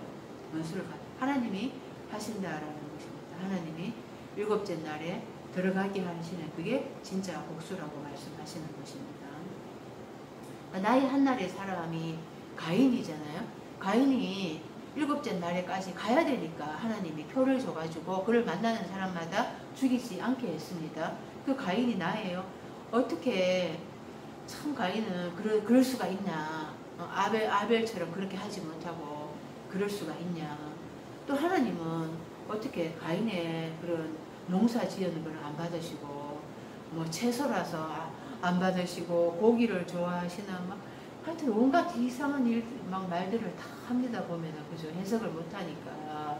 원수를 하나님이 하신다라는 것입니다. 하나님이 일곱째 날에 들어가게 하시는 그게 진짜 복수라고 말씀하시는 것입니다. 나의 한날의 사람이 가인이잖아요. 가인이 일곱째 날에까지 가야 되니까 하나님이 표를 줘가지고 그를 만나는 사람마다 죽이지 않게 했습니다. 그 가인이 나예요. 어떻게 참 가인은 그럴 수가 있냐. 아벨처럼 그렇게 하지 못하고 그럴 수가 있냐. 또 하나님은 어떻게 가인의 그런 농사 지은 걸 안 받으시고 뭐 채소라서 안 받으시고 고기를 좋아하시나 막 하여튼 온갖 이상한 막 말들을 다 합니다. 보면은 그죠? 해석을 못하니까.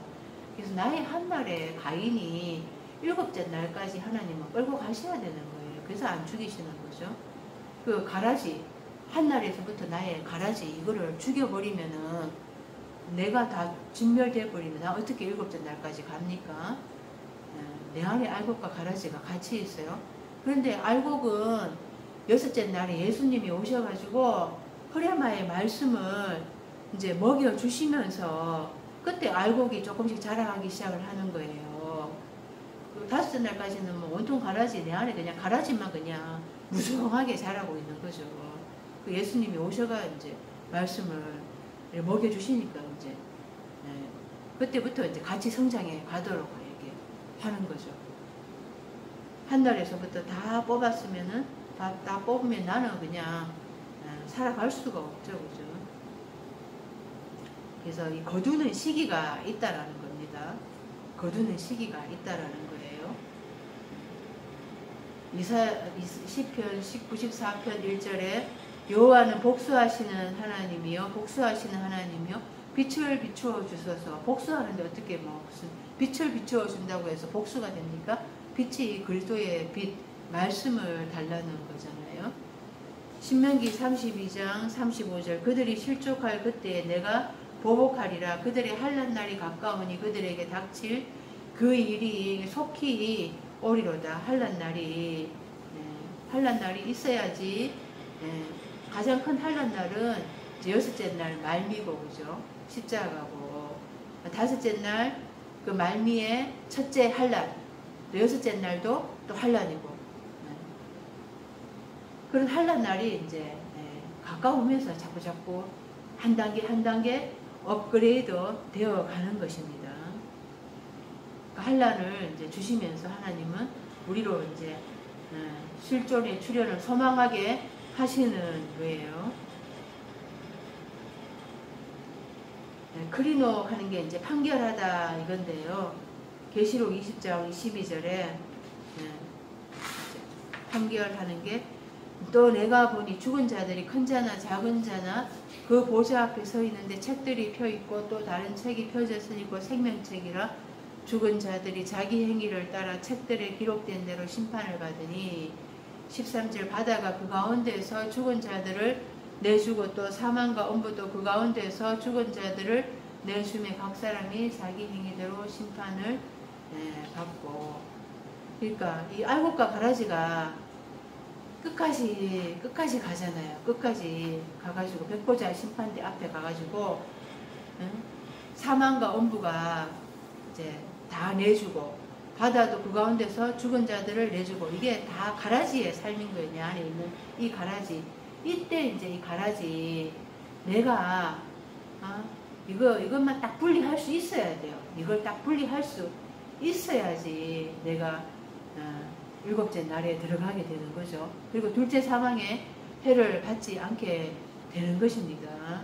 그래서 나의 한날에 가인이 일곱째 날까지 하나님은 끌고 가셔야 되는 거예요. 그래서 안 죽이시는 거죠. 그 가라지 한날에서부터 나의 가라지 이거를 죽여버리면은 내가 다 진멸돼 버리면 나 어떻게 일곱째 날까지 갑니까? 내 안에 알곡과 가라지가 같이 있어요. 그런데 알곡은 여섯째 날에 예수님이 오셔가지고 흐레마의 말씀을 이제 먹여주시면서 그때 알곡이 조금씩 자라가기 시작을 하는 거예요. 다섯째 날까지는 뭐 온통 가라지, 내 안에 그냥 가라지만 그냥 무성하게 자라고 있는 거죠. 그 예수님이 오셔가 이제 말씀을 먹여주시니까 이제 그때부터 이제 같이 성장해 가도록 이렇게 하는 거죠. 한 달에서부터 다 뽑았으면은 다 뽑으면 나는 그냥 살아갈 수가 없죠, 그죠? 그래서 이 거두는 시기가 있다라는 겁니다. 거두는 시기가 있다라는 거예요. 시편 94편 1절에 여호와는 복수하시는 하나님이요, 복수하시는 하나님이요, 빛을 비추어 주소서. 복수하는데 어떻게 뭐 무슨 빛을 비추어 준다고 해서 복수가 됩니까? 빛이 그리스도의 빛, 말씀을 달라는 거잖아요. 신명기 32장 35절 그들이 실족할 그때에 내가 보복하리라. 그들의 환난 날이 가까우니 그들에게 닥칠 그 일이 속히 오리로다. 환난 날이 있어야지. 가장 큰 환난 날은 이제 여섯째 날 말미고 그죠? 십자가고 다섯째 날 그 말미의 첫째 환난, 또 여섯째 날도 또 환난이고 그런 환난 날이 이제 가까우면서 자꾸 한 단계 업그레이드 되어 가는 것입니다. 그 환난을 이제 주시면서 하나님은 우리로 이제 실존의 출현을 소망하게 하시는 거예요. 크리노 하는 게 이제 판결하다 이건데요. 계시록 20장 22절에 판결하는 게 또 내가 보니 죽은 자들이 큰 자나 작은 자나 그 보좌 앞에 서 있는데 책들이 펴 있고 또 다른 책이 펴졌으니 곧 생명책이라 죽은 자들이 자기 행위를 따라 책들에 기록된 대로 심판을 받으니 13절 바다가 그 가운데서 죽은 자들을 내주고 또 사망과 엄부도 그 가운데서 죽은 자들을 내주며 각 사람이 자기 행위대로 심판을 받고. 그러니까 이 알곡과 가라지가 끝까지 가잖아요. 끝까지 가가지고 백보자 심판대 앞에 가가지고 사망과 엄부가 이제 다 내주고 바다도 그 가운데서 죽은 자들을 내주고 이게 다 가라지의 삶인 거예요. 내 안에 있는 이 가라지. 이때 이제 이 가라지 내가 이것만 딱 분리할 수 있어야 돼요. 이걸 딱 분리할 수 있어야지 내가 일곱째 날에 들어가게 되는 거죠. 그리고 둘째 사망에 해를 받지 않게 되는 것입니다.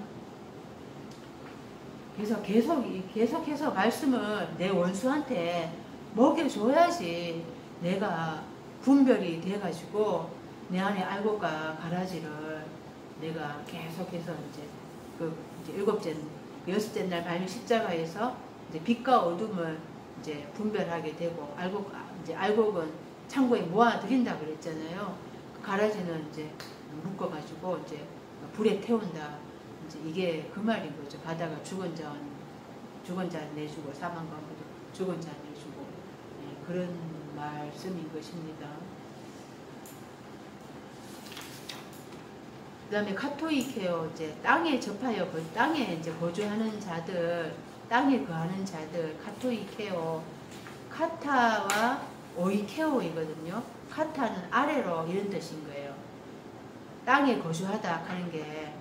그래서 계속해서 말씀을 내 원수한테 먹여줘야지 내가 분별이 돼가지고 내 안에 알곡과 가라지를 내가 계속해서 이제 여섯째 날 발미 십자가에서 이제 빛과 어둠을 이제 분별하게 되고 알곡은 창고에 모아드린다 그랬잖아요. 가라지는 이제 묶어가지고 이제 불에 태운다. 이제 이게 그 말인 거죠. 바다가 죽은 죽은 자 내주고 사망과 죽은 자 내주고 그런 말씀인 것입니다. 그 다음에 카토이케오, 이제 땅에 접하여 땅에 이제 거주하는 자들, 땅에 거하는 자들, 카토이케오, 카타와 오이케오이거든요. 카타는 아래로 이런 뜻인 거예요. 땅에 거주하다 하는 게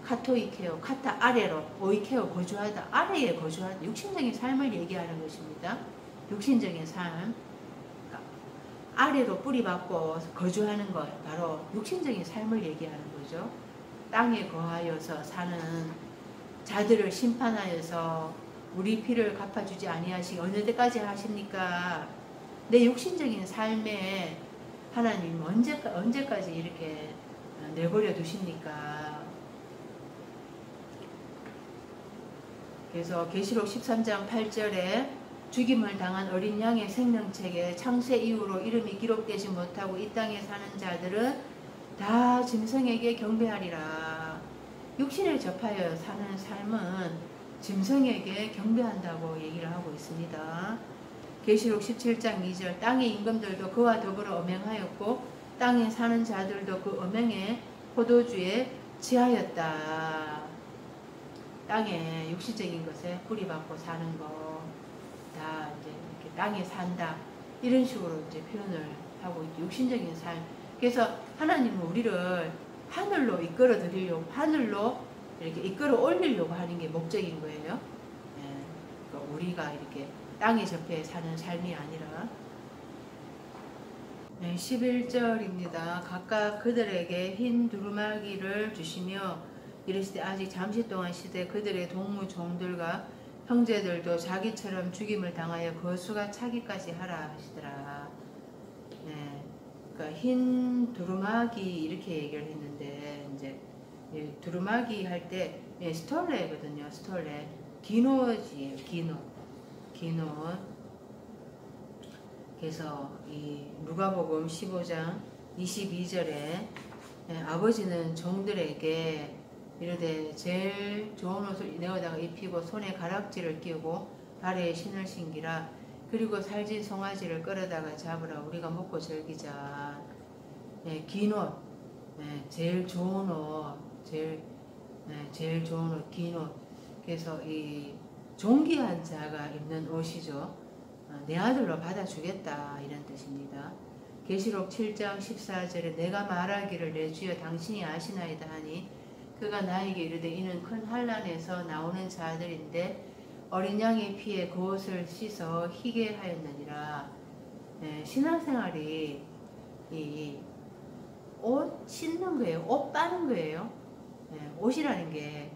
카토이케오, 카타 아래로, 오이케오 거주하다, 아래에 거주하다, 육신적인 삶을 얘기하는 것입니다. 육신적인 삶. 아래로 뿌리박고 거주하는 것, 바로 육신적인 삶을 얘기하는 거죠. 땅에 거하여서 사는 자들을 심판하여서 우리 피를 갚아주지 아니하시기 어느 때까지 하십니까? 내 육신적인 삶에 하나님 언제까지 이렇게 내버려 두십니까? 그래서 계시록 13장 8절에 죽임을 당한 어린 양의 생명책에 창세 이후로 이름이 기록되지 못하고 이 땅에 사는 자들은 다 짐승에게 경배하리라. 육신을 접하여 사는 삶은 짐승에게 경배한다고 얘기를 하고 있습니다. 계시록 17장 2절 땅의 임금들도 그와 더불어 엄행하였고 땅에 사는 자들도 그 엄행에 포도주에 취하였다. 땅에 육신적인 것에 뿌리박고 사는 거 다 이제 이렇게 땅에 산다 이런 식으로 이제 표현을 하고 있죠. 육신적인 삶. 그래서 하나님은 우리를 하늘로 이끌어 드리려고, 하늘로 이렇게 이끌어 올리려고 하는 게 목적인 거예요. 그러니까 우리가 이렇게 땅에 접해 사는 삶이 아니라. 11절입니다. 각각 그들에게 흰 두루마기를 주시며 이르시되 아직 잠시 동안 시대 그들의 동무 종들과 형제들도 자기처럼 죽임을 당하여 거수가 차기까지 하라 하시더라. 그러니까 흰 두루마기 이렇게 얘기를 했는데 이제 두루마기 할 때 스톨레거든요. 스톨레 기노지예요. 기노. 그래서 이 누가복음 15장 22절에 아버지는 종들에게 이르되 제일 좋은 옷을 내어다가 입히고 손에 가락지를 끼우고 발에 신을 신기라. 그리고 살진 송아지를 끌어다가 잡으라. 우리가 먹고 즐기자. 긴 옷, 제일 좋은 옷, 제일 좋은 옷, 긴 옷. 그래서 이 존귀한 자가 입는 옷이죠. 내 아들로 받아주겠다 이런 뜻입니다. 계시록 7장 14절에 내가 말하기를 내 주여 당신이 아시나이다 하니 그가 나에게 이르되 이는 큰 환난에서 나오는 자들인데 어린 양의 피에 그 옷을 씻어 희게 하였느니라. 신앙생활이 이 옷 씻는 거예요. 옷 빠는 거예요. 옷이라는 게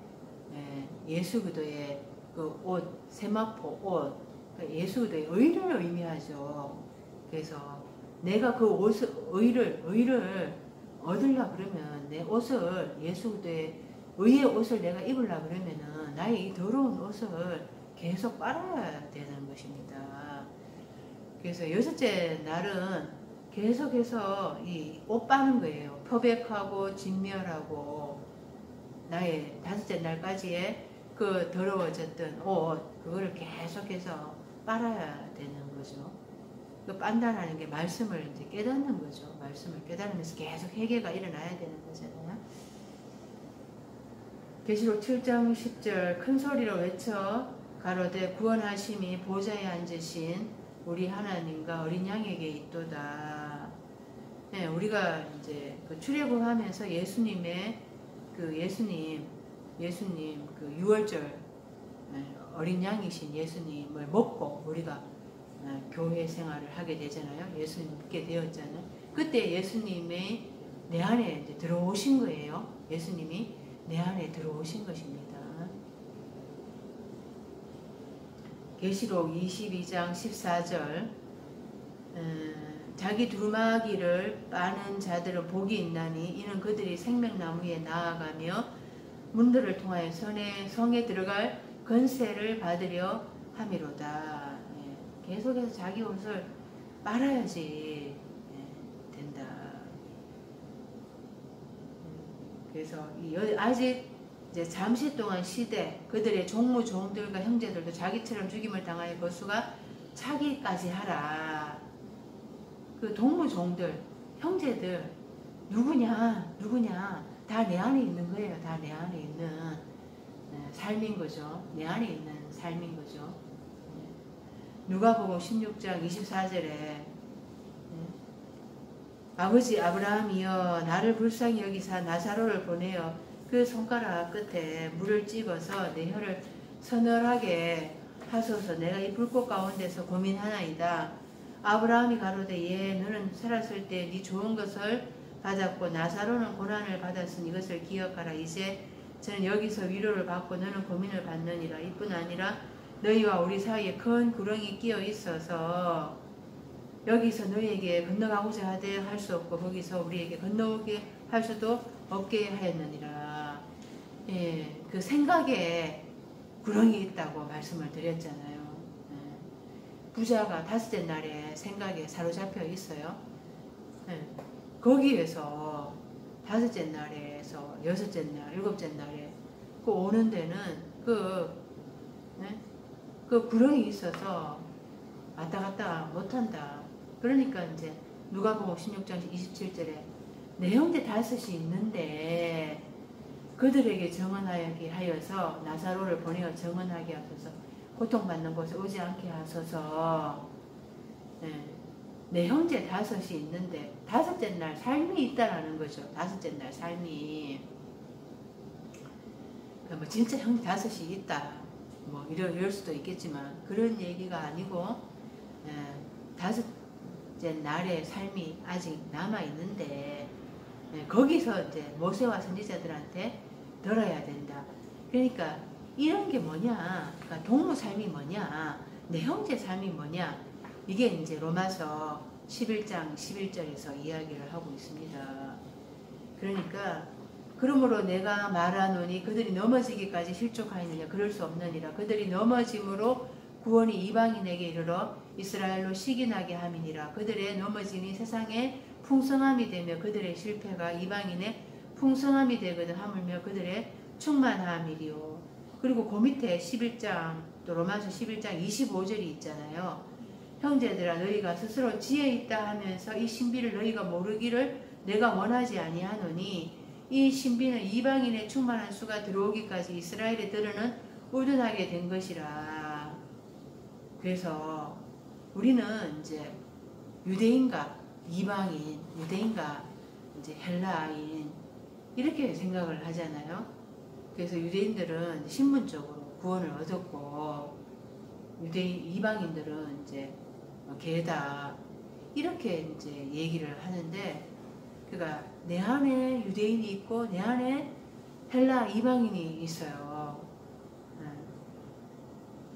예수 그리스도의 그 옷, 세마포 옷, 예수 그리스도의 의를 의미하죠. 그래서 내가 그 옷을 의를 얻으려 그러면 내 옷을 예수 그리스도의 의의 옷을 내가 입으려 그러면은 나의 이 더러운 옷을 계속 빨아야 되는 것입니다. 그래서 여섯째 날은 계속해서 이 옷 빠는 거예요. 표백하고 진멸하고 나의 다섯째 날까지의 그 더러워졌던 옷 그거를 계속해서 빨아야 되는 거죠. 그 빤다라는 게 말씀을 이제 깨닫는 거죠. 말씀을 깨달으면서 계속 회개가 일어나야 되는 거잖아요. 계시록 7장 10절 큰 소리로 외쳐 가로되 구원하심이 보좌에 앉으신 우리 하나님과 어린 양에게 있도다. 우리가 이제 그 출애굽하면서 예수님의 그 예수님 그 유월절 어린 양이신 예수님을 먹고 우리가 교회 생활을 하게 되잖아요. 예수님 믿게 되었잖아요. 그때 예수님이 내 안에 이제 들어오신 거예요. 예수님이 내 안에 들어오신 것입니다. 계시록 22장 14절 자기 두루마기를 빠는 자들은 복이 있나니 이는 그들이 생명나무에 나아가며 문들을 통하여 성에 들어갈 권세를 받으려 함이로다. 계속해서 자기 옷을 빨아야지 된다. 그래서 아직 이제 잠시 동안 시대 그들의 종무 종들과 형제들도 자기처럼 죽임을 당하여 거수가 차기까지 하라. 그 동무 종들 형제들 누구냐 다 내 안에 있는 거예요. 다 내 안에 있는 삶인 거죠. 내 안에 있는 삶인 거죠. 누가복음 16장 24절에 아버지 아브라함이여 나를 불쌍히 여기사 나사로를 보내어 그 손가락 끝에 물을 찍어서 내 혀를 서늘하게 하소서. 내가 이 불꽃 가운데서 고민하나이다. 아브라함이 가로되 예 너는 살았을 때 네 좋은 것을 받았고 나사로는 고난을 받았으니 이것을 기억하라. 이제 저는 여기서 위로를 받고 너는 고민을 받느니라. 이뿐 아니라 너희와 우리 사이에 큰 구렁이 끼어 있어서 여기서 너희에게 건너가고자 하되 할 수 없고 거기서 우리에게 건너오게 할 수도 없게 하였느니라. 예, 그 생각에 구렁이 있다고 말씀을 드렸잖아요. 예, 부자가 다섯째 날에 생각에 사로잡혀 있어요. 예, 거기에서 다섯째 날에서 여섯째 날, 일곱째 날에 그 오는 데는 그 구렁이 있어서 왔다 갔다 못한다. 그러니까 이제 누가복음 16장 27절에 내 형제 다섯이 있는데 그들에게 정언하게 하여서 나사로를 보내어 정언하게 하소서. 고통받는 곳에 오지 않게 하소서. 내 형제 다섯이 있는데 다섯째 날 삶이 있다라는 거죠. 다섯째 날 삶이 뭐 진짜 형제 다섯이 있다 뭐 이럴 수도 있겠지만 그런 얘기가 아니고 다섯째 날의 삶이 아직 남아 있는데 거기서 이제 모세와 선지자들한테 들어야 된다. 그러니까 이런 게 뭐냐? 그러니까 동무 삶이 뭐냐? 내 형제 삶이 뭐냐? 이게 이제 로마서 11장 11절에서 이야기를 하고 있습니다. 그러니까 그러므로 내가 말하노니 그들이 넘어지기까지 실족하였느냐? 그럴 수 없느니라. 그들이 넘어짐으로 구원이 이방인에게 이르러 이스라엘로 시기나게 함이니라. 그들의 넘어짐이 세상에 풍성함이 되며 그들의 실패가 이방인의 풍성함이 되거든 하물며 그들의 충만함이리요. 그리고 그 밑에 11장 또 로마서 11장 25절이 있잖아요. 형제들아 너희가 스스로 지혜 있다 하면서 이 신비를 너희가 모르기를 내가 원하지 아니하노니 이 신비는 이방인의 충만한 수가 들어오기까지 이스라엘에 들으는 우둔하게 된 것이라. 그래서 우리는 이제 유대인과 이방인, 유대인과 이제 헬라인 이렇게 생각을 하잖아요. 그래서 유대인들은 신분적으로 구원을 얻었고 유대인 이방인들은 이제 개다 이렇게 이제 얘기를 하는데, 그러니까 내 안에 유대인이 있고 내 안에 헬라 이방인이 있어요.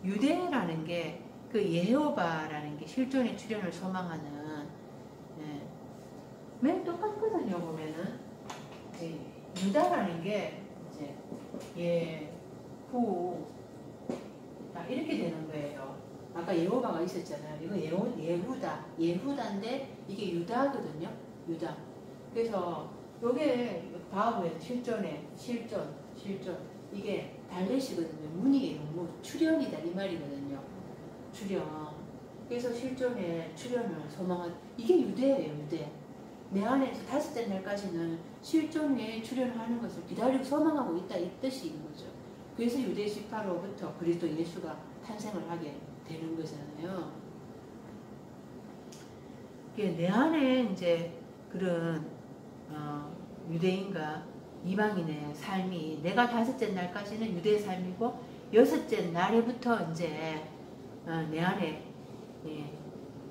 유대라는 게 그 예호바라는 게 실존의 출현을 소망하는 맨 똑같거든요. 보면은 유다라는 게 이제 예후 이렇게 되는 거예요. 아까 예호바가 있었잖아요. 이거 예후다인데 이게 유다거든요. 유다. 그래서 요게 바브의 실존 이게 달렛이거든요. 문이에요. 출현이다 이 말이거든요. 출현. 그래서 실존의 출현을 소망한 이게 유대예요. 유대. 내 안에서 다섯째 날까지는 실존의 출현을 하는 것을 기다리고 소망하고 있다 이 뜻인 거죠. 그래서 유대 지파로부터 그리스도 예수가 탄생을 하게 되는 거잖아요. 내 안에 이제 그런 유대인과 이방인의 삶이 내가 다섯째 날까지는 유대의 삶이고 여섯째 날에부터 이제 내 안에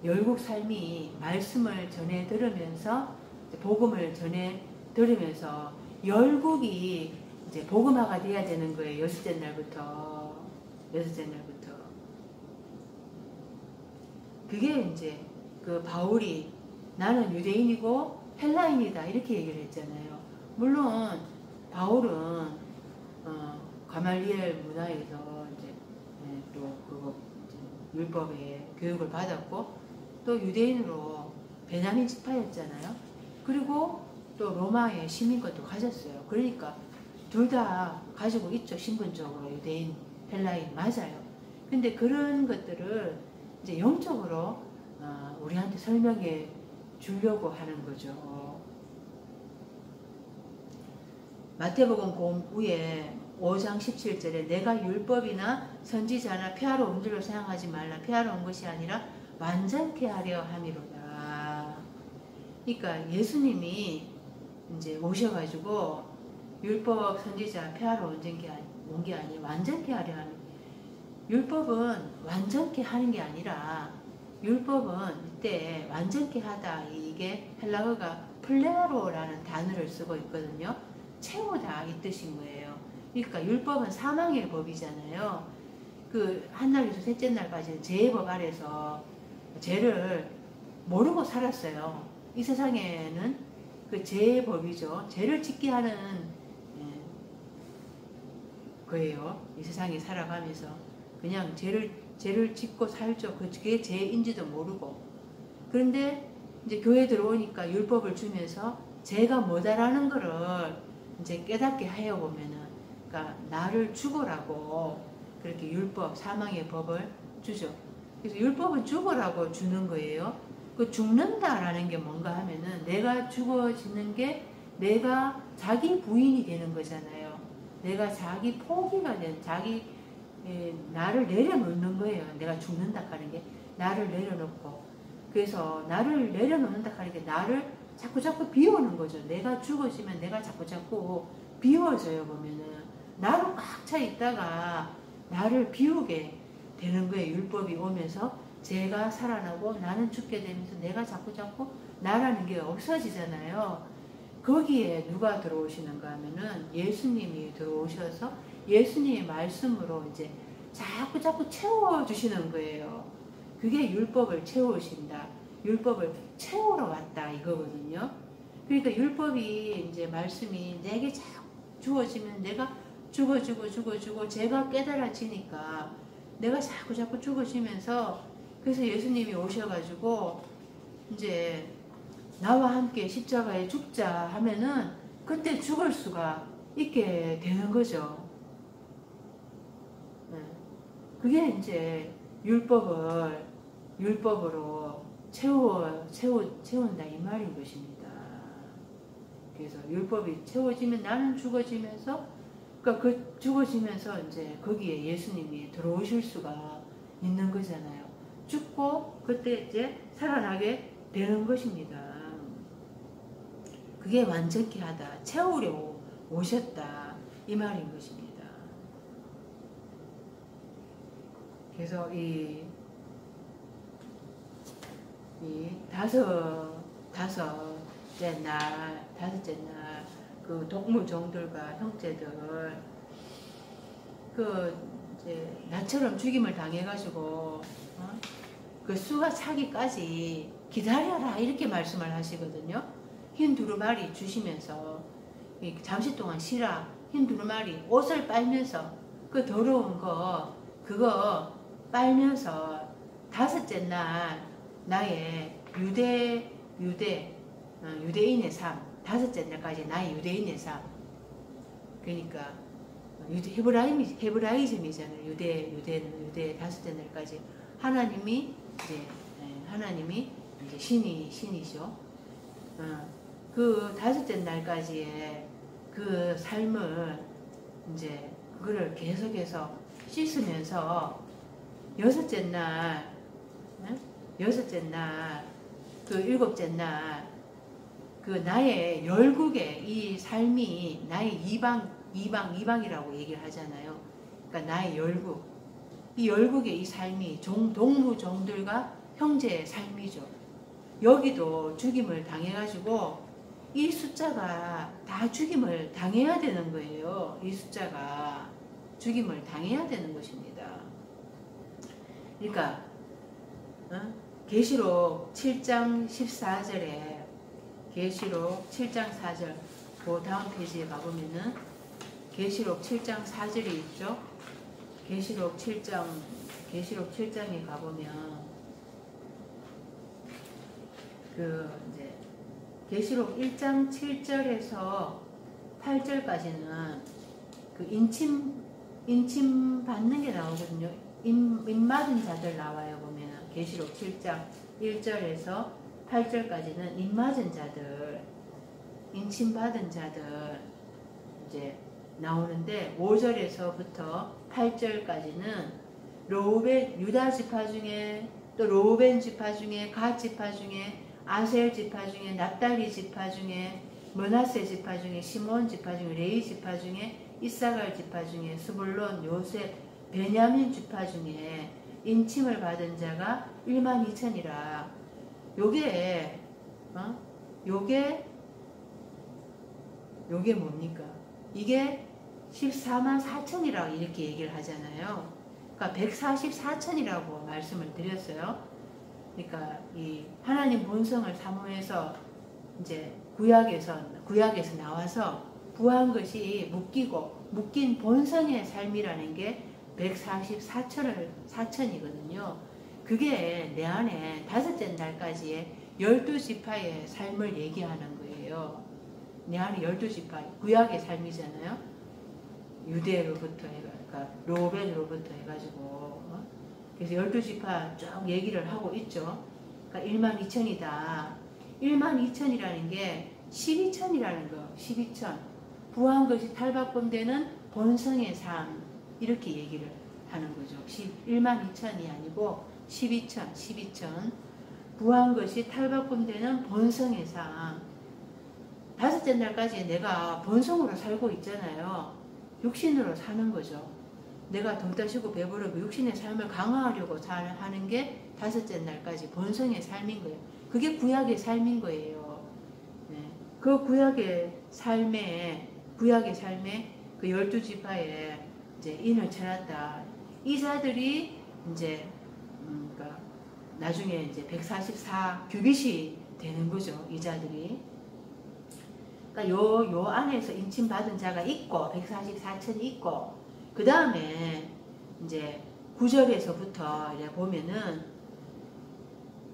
열국 삶이 말씀을 전해 들으면서 복음을 전해 들으면서 열국이 이제 복음화가 돼야 되는 거예요. 여섯째 날부터. 그게 이제 그 바울이 나는 유대인이고 헬라인이다 이렇게 얘기를 했잖아요. 물론 바울은 가말리엘 문화에서 이제 또 그거 율법의 교육을 받았고 또 유대인으로 베냐민 지파였잖아요. 그리고 또 로마의 시민권도 가졌어요. 그러니까 둘 다 가지고 있죠. 신분적으로 유대인, 헬라인 맞아요. 근데 그런 것들을 이제 영적으로 우리한테 설명해 주려고 하는 거죠. 마태복음 고위에 5장 17절에 내가 율법이나 선지자나 폐하러 온 줄로 생각하지 말라. 폐하러 온 것이 아니라 완전케 하려 함이로다. 그러니까 예수님이 이제 오셔가지고 율법 선지자 폐하러 온 게 아니라 완전케 하려 하는. 율법은 완전케 하는 게 아니라 율법은 이때 완전케 하다. 이게 헬라어가 플레로라는 단어를 쓰고 있거든요. 채우다 이 뜻인 거예요. 그러니까 율법은 사망의 법이잖아요. 그 한날에서 셋째 날까지는 죄의 법 아래서 죄를 모르고 살았어요. 이 세상에는 그 죄의 법이죠. 죄를 짓게 하는 거예요. 이 세상에 살아가면서 그냥 죄를 짓고 살죠. 그게 죄인지도 모르고. 그런데 이제 교회 들어오니까 율법을 주면서 죄가 뭐다라는 거를 이제 깨닫게 하여 보면은, 그러니까 나를 죽으라고 그렇게 율법, 사망의 법을 주죠. 그래서 율법은 죽으라고 주는 거예요. 그 죽는다라는 게 뭔가 하면은 내가 죽어지는 게 내가 자기 부인이 되는 거잖아요. 내가 자기 포기가 된, 나를 내려놓는 거예요. 내가 죽는다 하는 게 나를 내려놓고. 그래서 나를 내려놓는다 하는 게 나를 자꾸 비우는 거죠. 내가 죽어지면 내가 자꾸 비워져요. 보면은 나로 꽉 차 있다가 나를 비우게 되는 거예요. 율법이 오면서 죄가 살아나고 나는 죽게 되면서 내가 자꾸 나라는 게 없어지잖아요. 거기에 누가 들어오시는가 하면은 예수님이 들어오셔서 예수님의 말씀으로 이제 자꾸 채워주시는 거예요. 그게 율법을 채우신다. 율법을 채우러 왔다 이거거든요. 그러니까 율법이 이제 말씀이 내게 자꾸 주어지면 내가 죽어지고 제가 깨달아지니까 내가 자꾸 죽어지면서, 그래서 예수님이 오셔가지고 이제 나와 함께 십자가에 죽자 하면은 그때 죽을 수가 있게 되는 거죠. 그게 이제 율법으로 채운다 이 말인 것입니다. 그래서 율법이 채워지면 나는 죽어지면서, 그러니까 그 죽어지면서 이제 거기에 예수님이 들어오실 수가 있는 거잖아요. 죽고 그때 이제 살아나게 되는 것입니다. 그게 완전케 하다, 채우려 오셨다 이 말인 것입니다. 그래서 이 다섯째 날 그 동무종들과 형제들 그 이제 나처럼 죽임을 당해가지고 그 수가 차기까지 기다려라 이렇게 말씀을 하시거든요. 흰 두루마리 주시면서 잠시 동안 쉬라. 흰 두루마리 옷을 빨면서 그 더러운 거 그거 빨면서 다섯째 날 나의 유대인의 삶, 다섯째 날까지 나의 유대인의 삶. 그러니까 헤브라이즘이잖아요. 유대 다섯째 날까지 하나님이 이제 신이죠. 그 다섯째 날까지의 그 삶을 이제 그거를 계속해서 씻으면서 여섯째 날, 그 일곱째 날, 그 나의 열국의 이 삶이 나의 이방이라고 얘기를 하잖아요. 그러니까 나의 열국, 이 열국의 이 삶이 동무종들과 형제의 삶이죠. 여기도 죽임을 당해가지고 이 숫자가 다 죽임을 당해야 되는 거예요. 이 숫자가 죽임을 당해야 되는 것입니다. 그러니까 계시록 7장 14절에 계시록 7장 4절 그 다음 페이지에 가보면은 계시록 7장 4절이 있죠. 계시록 7장에 가보면 그 이제 계시록 1장 7절에서 8절까지는 그 인침 받는 게 나오거든요. 임 맞은 자들 나와요. 보면은 계시록 7장 1절에서 8절까지는 임 맞은 자들, 인침 받은 자들 이제 나오는데 5절에서부터 8절까지는 로우벤 유다 지파 중에 또 로우벤 지파 중에 갓 지파 중에 아셀 지파 중에 납달리 지파 중에 므낫세 지파 중에 시몬 지파 중에 레위 지파 중에 이사갈 지파 중에 스불론 요셉 베냐민 지파 중에 인침을 받은 자가 12,000이라. 요게 요게 뭡니까? 이게 144,000이라고 이렇게 얘기를 하잖아요. 그러니까 144,000이라고 말씀을 드렸어요. 그러니까 이 하나님 본성을 사모해서 이제 구약에서 나와서 부한 것이 묶인 본성의 삶이라는 게 144,000이거든요. 그게 내 안에 다섯째 날까지의 12지파의 삶을 얘기하는 거예요. 내 안에 12지파, 구약의 삶이잖아요. 유대로부터 그러니까 로벤으로부터 해가지고 그래서 12지파 쭉 얘기를 하고 있죠. 그러니까 12,000이다. 12,000이라는 게 12,000이라는 거. 12,000. 부한 것이 탈바꿈되는 본성의 삶. 이렇게 얘기를 하는 거죠. 12,000이 아니고 12,000. 부한 것이 탈바꿈되는 본성의 삶. 다섯째 날까지 내가 본성으로 살고 있잖아요. 육신으로 사는 거죠. 내가 돈 따시고 배부르고 육신의 삶을 강화하려고 하는 게 다섯째 날까지 본성의 삶인 거예요. 그게 구약의 삶인 거예요. 네. 그 구약의 삶에 그 12지파에 이제 인을 쳐놨다. 이 자들이 이제 그러니까 나중에 이제 144 규빗이 되는 거죠. 이 자들이. 그러니까 요 안에서 인침 받은 자가 있고 144,000이 있고 그 다음에 이제 9절에서부터 이제 보면은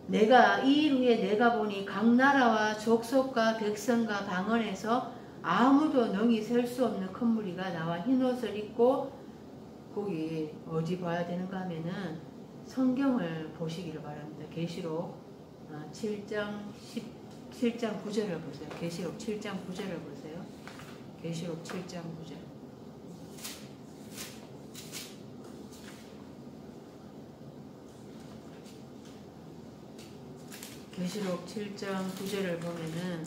내가 이 일 후에 내가 보니 각 나라와 족속과 백성과 방언에서 아무도 능히 셀 수 없는 큰 무리가 나와 흰옷을 입고 거기 어디 봐야 되는가 하면은 성경을 보시기를 바랍니다. 계시록 7장 9절을 보세요. 계시록 7장 9절을 보세요. 계시록 7장 9절. 계시록 7장 9절을 보면은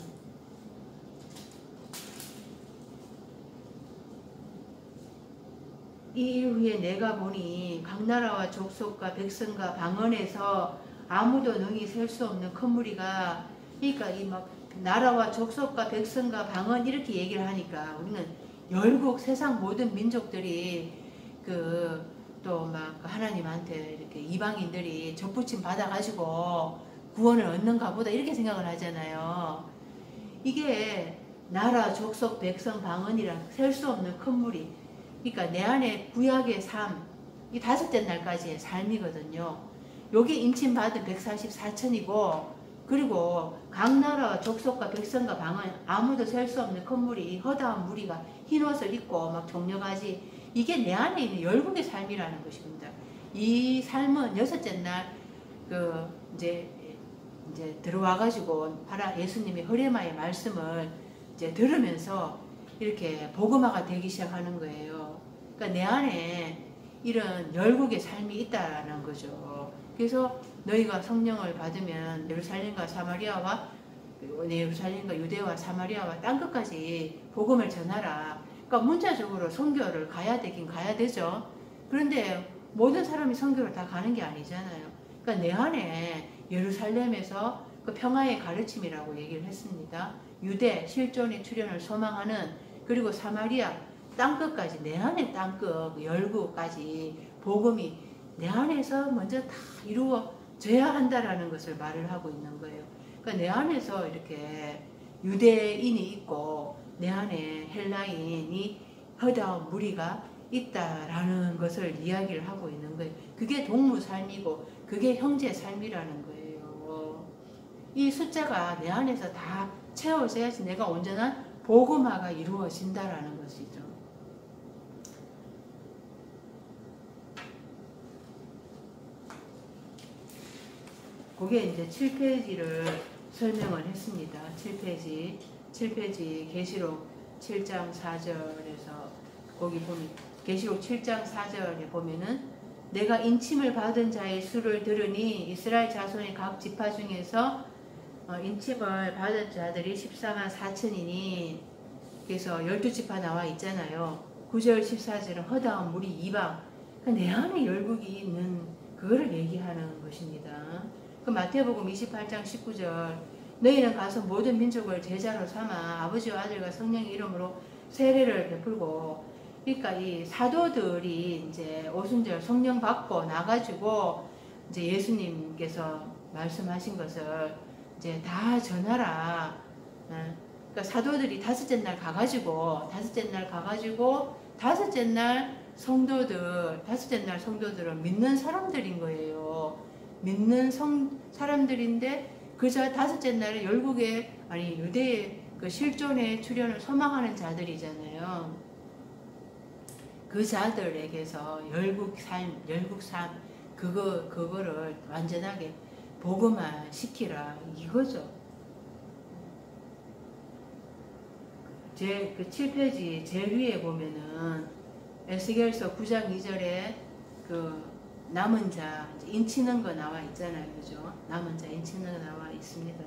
이 일 후에 내가 보니 각 나라와 족속과 백성과 방언에서 아무도 능히 셀 수 없는 큰 무리가 그러니까 이 막 나라와 족속과 백성과 방언 이렇게 얘기를 하니까 우리는 열국 세상 모든 민족들이 그 또 막 하나님한테 이렇게 이방인들이 접붙임 받아가지고 구원을 얻는가 보다 이렇게 생각을 하잖아요. 이게 나라, 족속, 백성, 방언이랑 셀 수 없는 큰 무리. 그러니까 내 안에 구약의 삶, 이 다섯째 날까지의 삶이거든요. 요게 인침받은 144,000이고 그리고 각 나라, 족속과 백성과 방언 아무도 셀 수 없는 큰 무리, 이 허다한 무리가 흰옷을 입고 막 종려가지 이게 내 안에 있는 열국의 삶이라는 것입니다. 이 삶은 여섯째 날 그 이제 들어와가지고 예수님이 흐레마의 말씀을 이제 들으면서 이렇게 복음화가 되기 시작하는 거예요. 그러니까 내 안에 이런 열국의 삶이 있다는 거죠. 그래서 너희가 성령을 받으면 예루살렘과 유대와 사마리아와 땅끝까지 복음을 전하라. 그러니까 문자적으로 선교를 가야 되긴 가야 되죠. 그런데 모든 사람이 선교를 다 가는 게 아니잖아요. 그러니까 내 안에 예루살렘에서 그 평화의 가르침이라고 얘기를 했습니다. 유대 실존의 출현을 소망하는 그리고 사마리아 땅끝까지 내 안에 땅끝 열국까지 복음이 내 안에서 먼저 다 이루어져야 한다라는 것을 말을 하고 있는 거예요. 그러니까 내 안에서 이렇게 유대인이 있고 내 안에 헬라인이 허다한 무리가 있다라는 것을 이야기를 하고 있는 거예요. 그게 동무 삶이고 그게 형제 삶이라는 거예요. 이 숫자가 내 안에서 다 채워져야지 내가 온전한 복음화가 이루어진다라는 것이죠. 그게 이제 7페이지를 설명을 했습니다. 7페이지 계시록 7장 4절에서 거기 보면 계시록 7장 4절에 보면은 내가 인침을 받은 자의 수를 들으니 이스라엘 자손의 각 지파 중에서 인침을 받은 자들이 14만 4천이니 그래서 12지파 나와 있잖아요. 9절 14절은 허다한 무리 이방 내 안에 열국이 있는 그거를 얘기하는 것입니다. 그 마태복음 28장 19절 너희는 가서 모든 민족을 제자로 삼아 아버지와 아들과 성령의 이름으로 세례를 베풀고 그러니까 이 사도들이 이제 오순절 성령 받고 나가지고 이제 예수님께서 말씀하신 것을 이제 다 전하라. 그러니까 사도들이 다섯째 날 가가지고 다섯째 날 성도들은 믿는 사람들인 거예요. 믿는 사람들인데 그저 다섯째 날에 열국에 유대의 그 실존의 출현을 소망하는 자들이잖아요. 그 자들에게서 열국 삶 그거를 완전하게 복음화 시키라 이거죠. 그 7페이지 제일 위에 보면은 에스겔서 9장 2절에 그 남은 자 인치는 거 나와 있잖아요. 그죠? 남은 자 인치는 거 나와 있습니다.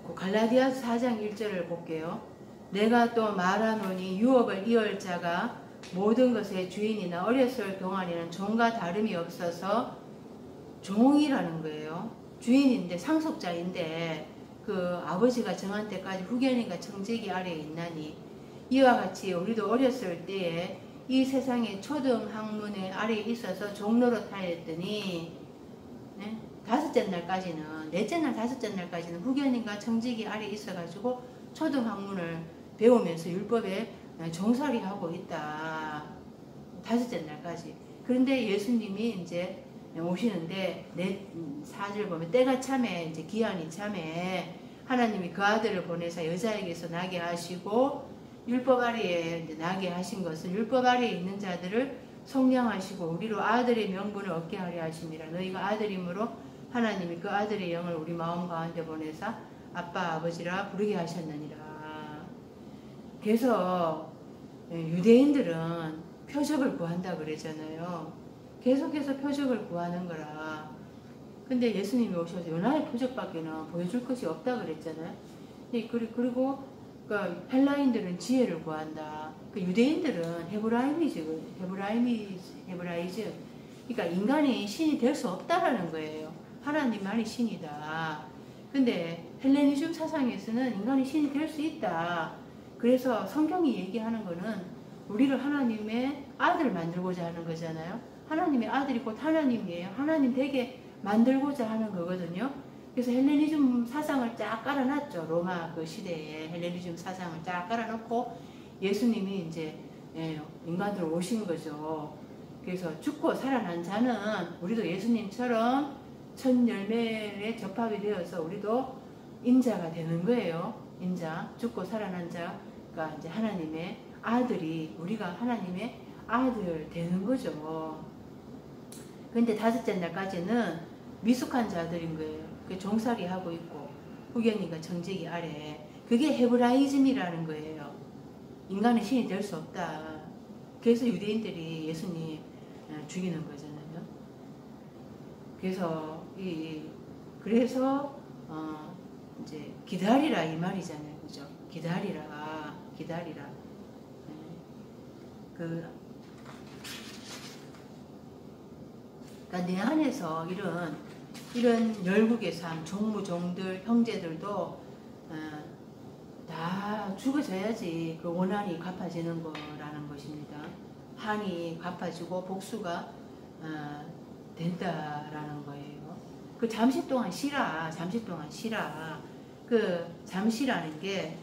그 갈라디아서 4장 1절을 볼게요. 내가 또 말하노니 유업을 이을 자가 모든 것의 주인이나 어렸을 동안에는 종과 다름이 없어서 종이라는 거예요. 주인인데 상속자인데 그 아버지가 정한 때까지 후견인과 청지기 아래에 있나니 이와 같이 우리도 어렸을 때에 이 세상의 초등 학문의 아래에 있어서 종로로 타였더니 네? 넷째 날 다섯째 날까지는 후견인과 청지기 아래에 있어가지고 초등 학문을 배우면서 율법에 종살이 하고 있다. 다섯째 날까지. 그런데 예수님이 이제 오시는데 4절 보면 때가 참에 이제 기한이 참에 하나님이 그 아들을 보내서 여자에게서 나게 하시고 율법 아래에 이제 나게 하신 것은 율법 아래에 있는 자들을 속량하시고 우리로 아들의 명분을 얻게 하려 하심이라. 너희가 아들이므로 하나님이 그 아들의 영을 우리 마음 가운데 보내사 아빠 아버지라 부르게 하셨느니라. 그래서 유대인들은 표적을 구한다 그러잖아요. 계속해서 표적을 구하는 거라. 근데 예수님이 오셔서 요나의 표적밖에는 보여줄 것이 없다 그랬잖아요. 그리고 그러니까 헬라인들은 지혜를 구한다. 그 유대인들은 헤브라이즘. 그러니까 인간이 신이 될 수 없다라는 거예요. 하나님만이 신이다. 근데 헬레니즘 사상에서는 인간이 신이 될 수 있다. 그래서 성경이 얘기하는 거는 우리를 하나님의 아들을 만들고자 하는 거잖아요. 하나님의 아들이 곧 하나님이에요. 하나님 되게 만들고자 하는 거거든요. 그래서 헬레니즘 사상을 쫙 깔아놨죠. 로마 그 시대에 헬레니즘 사상을 쫙 깔아놓고 예수님이 이제 인간으로 오신 거죠. 그래서 죽고 살아난 자는 우리도 예수님처럼 첫 열매에 접합이 되어서 우리도 인자가 되는 거예요. 인자, 죽고 살아난 자가 이제 하나님의 아들이 우리가 하나님의 아들 되는 거죠. 근데 다섯째 날까지는 미숙한 자들인 거예요. 그 종살이 하고 있고 후견인과 정직이 아래. 그게 헤브라이즘이라는 거예요. 인간은 신이 될 수 없다. 그래서 유대인들이 예수님 죽이는 거잖아요. 그래서 이제 기다리라 이 말이잖아요. 그죠? 기다리라. 그러니까 내 안에서 이런 열국의 삶, 종무종들, 형제들도 다 죽어져야지 그 원한이 갚아지는 거라는 것입니다. 한이 갚아지고 복수가 된다라는 거예요. 그 잠시 동안 쉬라. 그 잠시라는 게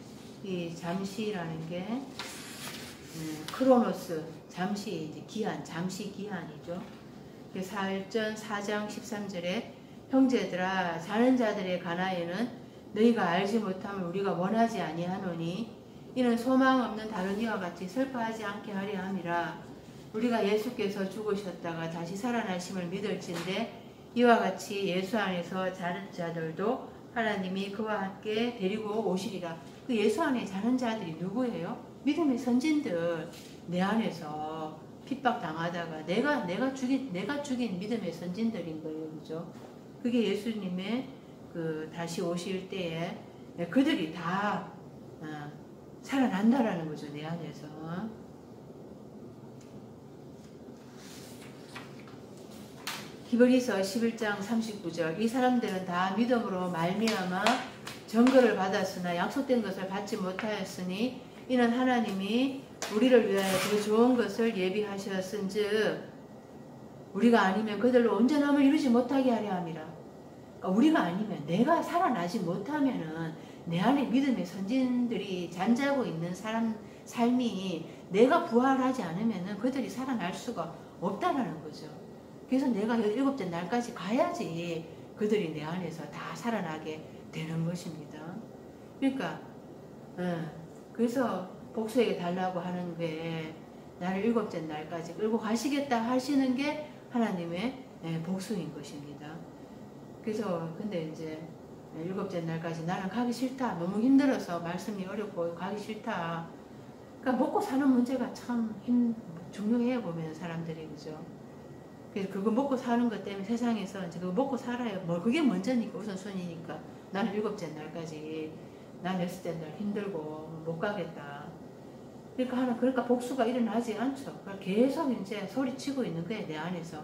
크로노스, 잠시 이제 기한, 잠시 기한이죠. 사일전 4장 13절에 형제들아 자는 자들에 관하여는 너희가 알지 못하면 우리가 원하지 아니하노니 이는 소망 없는 다른 이와 같이 슬퍼하지 않게 하려 함이라. 우리가 예수께서 죽으셨다가 다시 살아나심을 믿을진데 이와 같이 예수 안에서 자는 자들도 하나님이 그와 함께 데리고 오시리라. 그 예수 안에 자는 자들이 누구예요? 믿음의 선진들. 내 안에서 핍박당하다가 내가 죽인 믿음의 선진들인 거예요. 그죠? 그게 예수님의 그 다시 오실 때에 그들이 다 살아난다라는 거죠. 내 안에서. 히브리서 11장 39절 이 사람들은 다 믿음으로 말미암아 증거를 받았으나 약속된 것을 받지 못하였으니 이는 하나님이 우리를 위하여 더 좋은 것을 예비하셨은즉 우리가 아니면 그들로 온전함을 이루지 못하게 하려 함이라. 그러니까 우리가 아니면 내가 살아나지 못하면은 내 안에 믿음의 선진들이 잠자고 있는 삶이 내가 부활하지 않으면은 그들이 살아날 수가 없다라는 거죠. 그래서 내가 일곱째 날까지 가야지 그들이 내 안에서 다 살아나게 되는 것입니다. 그러니까 그래서 복수에게 달라고 하는 게 나를 일곱째 날까지 끌고 가시겠다 하시는 게 하나님의 복수인 것입니다. 그래서 근데 이제 일곱째 날까지 나는 가기 싫다. 너무 힘들어서 말씀이 어렵고 가기 싫다. 그러니까 먹고 사는 문제가 참 중요해요. 보면 사람들이. 그죠? 그래서 그거 먹고 사는 것 때문에 세상에서 이제 그거 먹고 살아요. 뭐 그게 먼저니까 우선순위니까 나는 일곱째 날까지 난 여섯째 날 힘들고 못 가겠다. 그러니까 복수가 일어나지 않죠. 그러니까 계속 이제 소리치고 있는 거예요. 내 안에서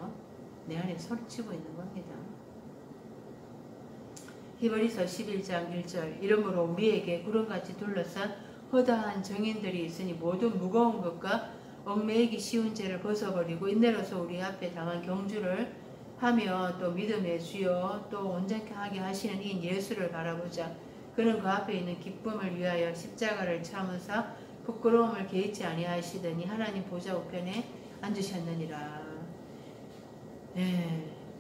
소리치고 있는 겁니다. 히브리서 11장 1절 이러므로 우리에게 구름같이 둘러싼 허다한 정인들이 있으니 모든 무거운 것과 얽매이기 쉬운 죄를 벗어버리고 인내로서 우리 앞에 당한 경주를 하며 또 믿음의 주여 또 온전케 하게 하시는 이 예수를 바라보자. 그는 그 앞에 있는 기쁨을 위하여 십자가를 참으사 부끄러움을 개의치 아니하시더니 하나님 보좌 우편에 앉으셨느니라.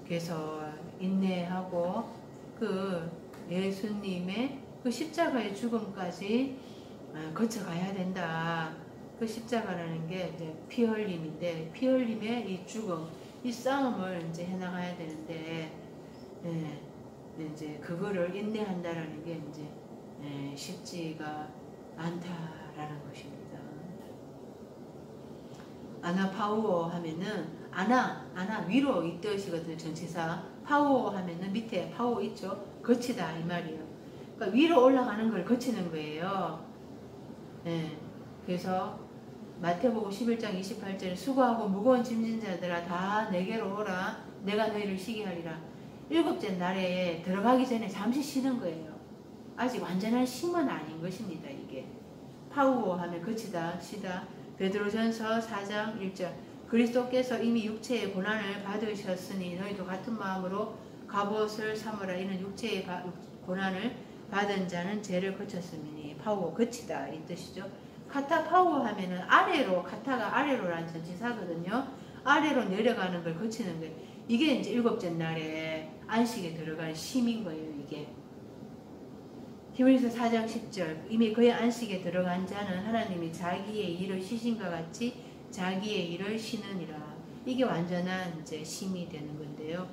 그래서 인내하고 그 예수님의 그 십자가의 죽음까지 거쳐가야 된다. 그 십자가라는 게 이제 피 흘림인데 피 흘림의 이 죽음, 이 싸움을 이제 해나가야 되는데 이제 그거를 인내한다라는 게 이제 쉽지가 않다라는 것입니다. 아나파우어 하면은 아나 위로 이 뜻이거든요. 전치사 파우어 하면은 밑에 파우어 있죠. 거치다 이 말이에요. 그러니까 위로 올라가는 걸 거치는 거예요. 그래서 마태복음 11장 28절에 수고하고 무거운 짐진 자들아 다 내게로 오라 내가 너희를 쉬게 하리라. 일곱째 날에 들어가기 전에 잠시 쉬는 거예요. 아직 완전한 쉼은 아닌 것입니다. 이게 파우어 하면 거치다 쉬다. 베드로전서 4장 1절 그리스도께서 이미 육체의 고난을 받으셨으니 너희도 같은 마음으로 갑옷을 삼으라. 이는 육체의 고난을 받은 자는 죄를 거쳤으니 파우어 거치다 이 뜻이죠. 카타파우어 하면은 아래로, 카타가 아래로라는 전치사거든요. 아래로 내려가는 걸 거치는 거예요. 이게 이제 일곱째 날에 안식에 들어갈 쉼인 거예요. 이게 히브리서 4장 10절 이미 그의 안식에 들어간 자는 하나님이 자기의 일을 쉬신과 같이 자기의 일을 쉬느니라. 이게 완전한 이제 쉼이 되는 건데요.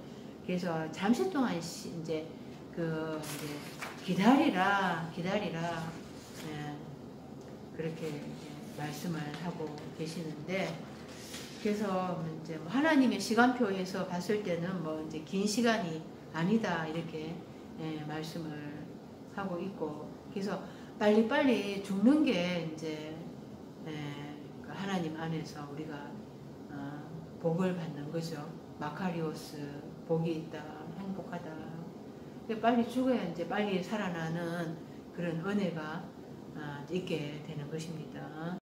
그래서 잠시 동안 이제 기다리라. 그렇게 말씀을 하고 계시는데, 그래서 이제 하나님의 시간표에서 봤을 때는 뭐 이제 긴 시간이 아니다 이렇게 말씀을 하고 있고, 그래서 빨리빨리 죽는 게 이제 하나님 안에서 우리가 복을 받는 거죠. 마카리오스 복이 있다, 행복하다. 빨리 죽어야 이제 빨리 살아나는 그런 은혜가 있게 되는 것입니다.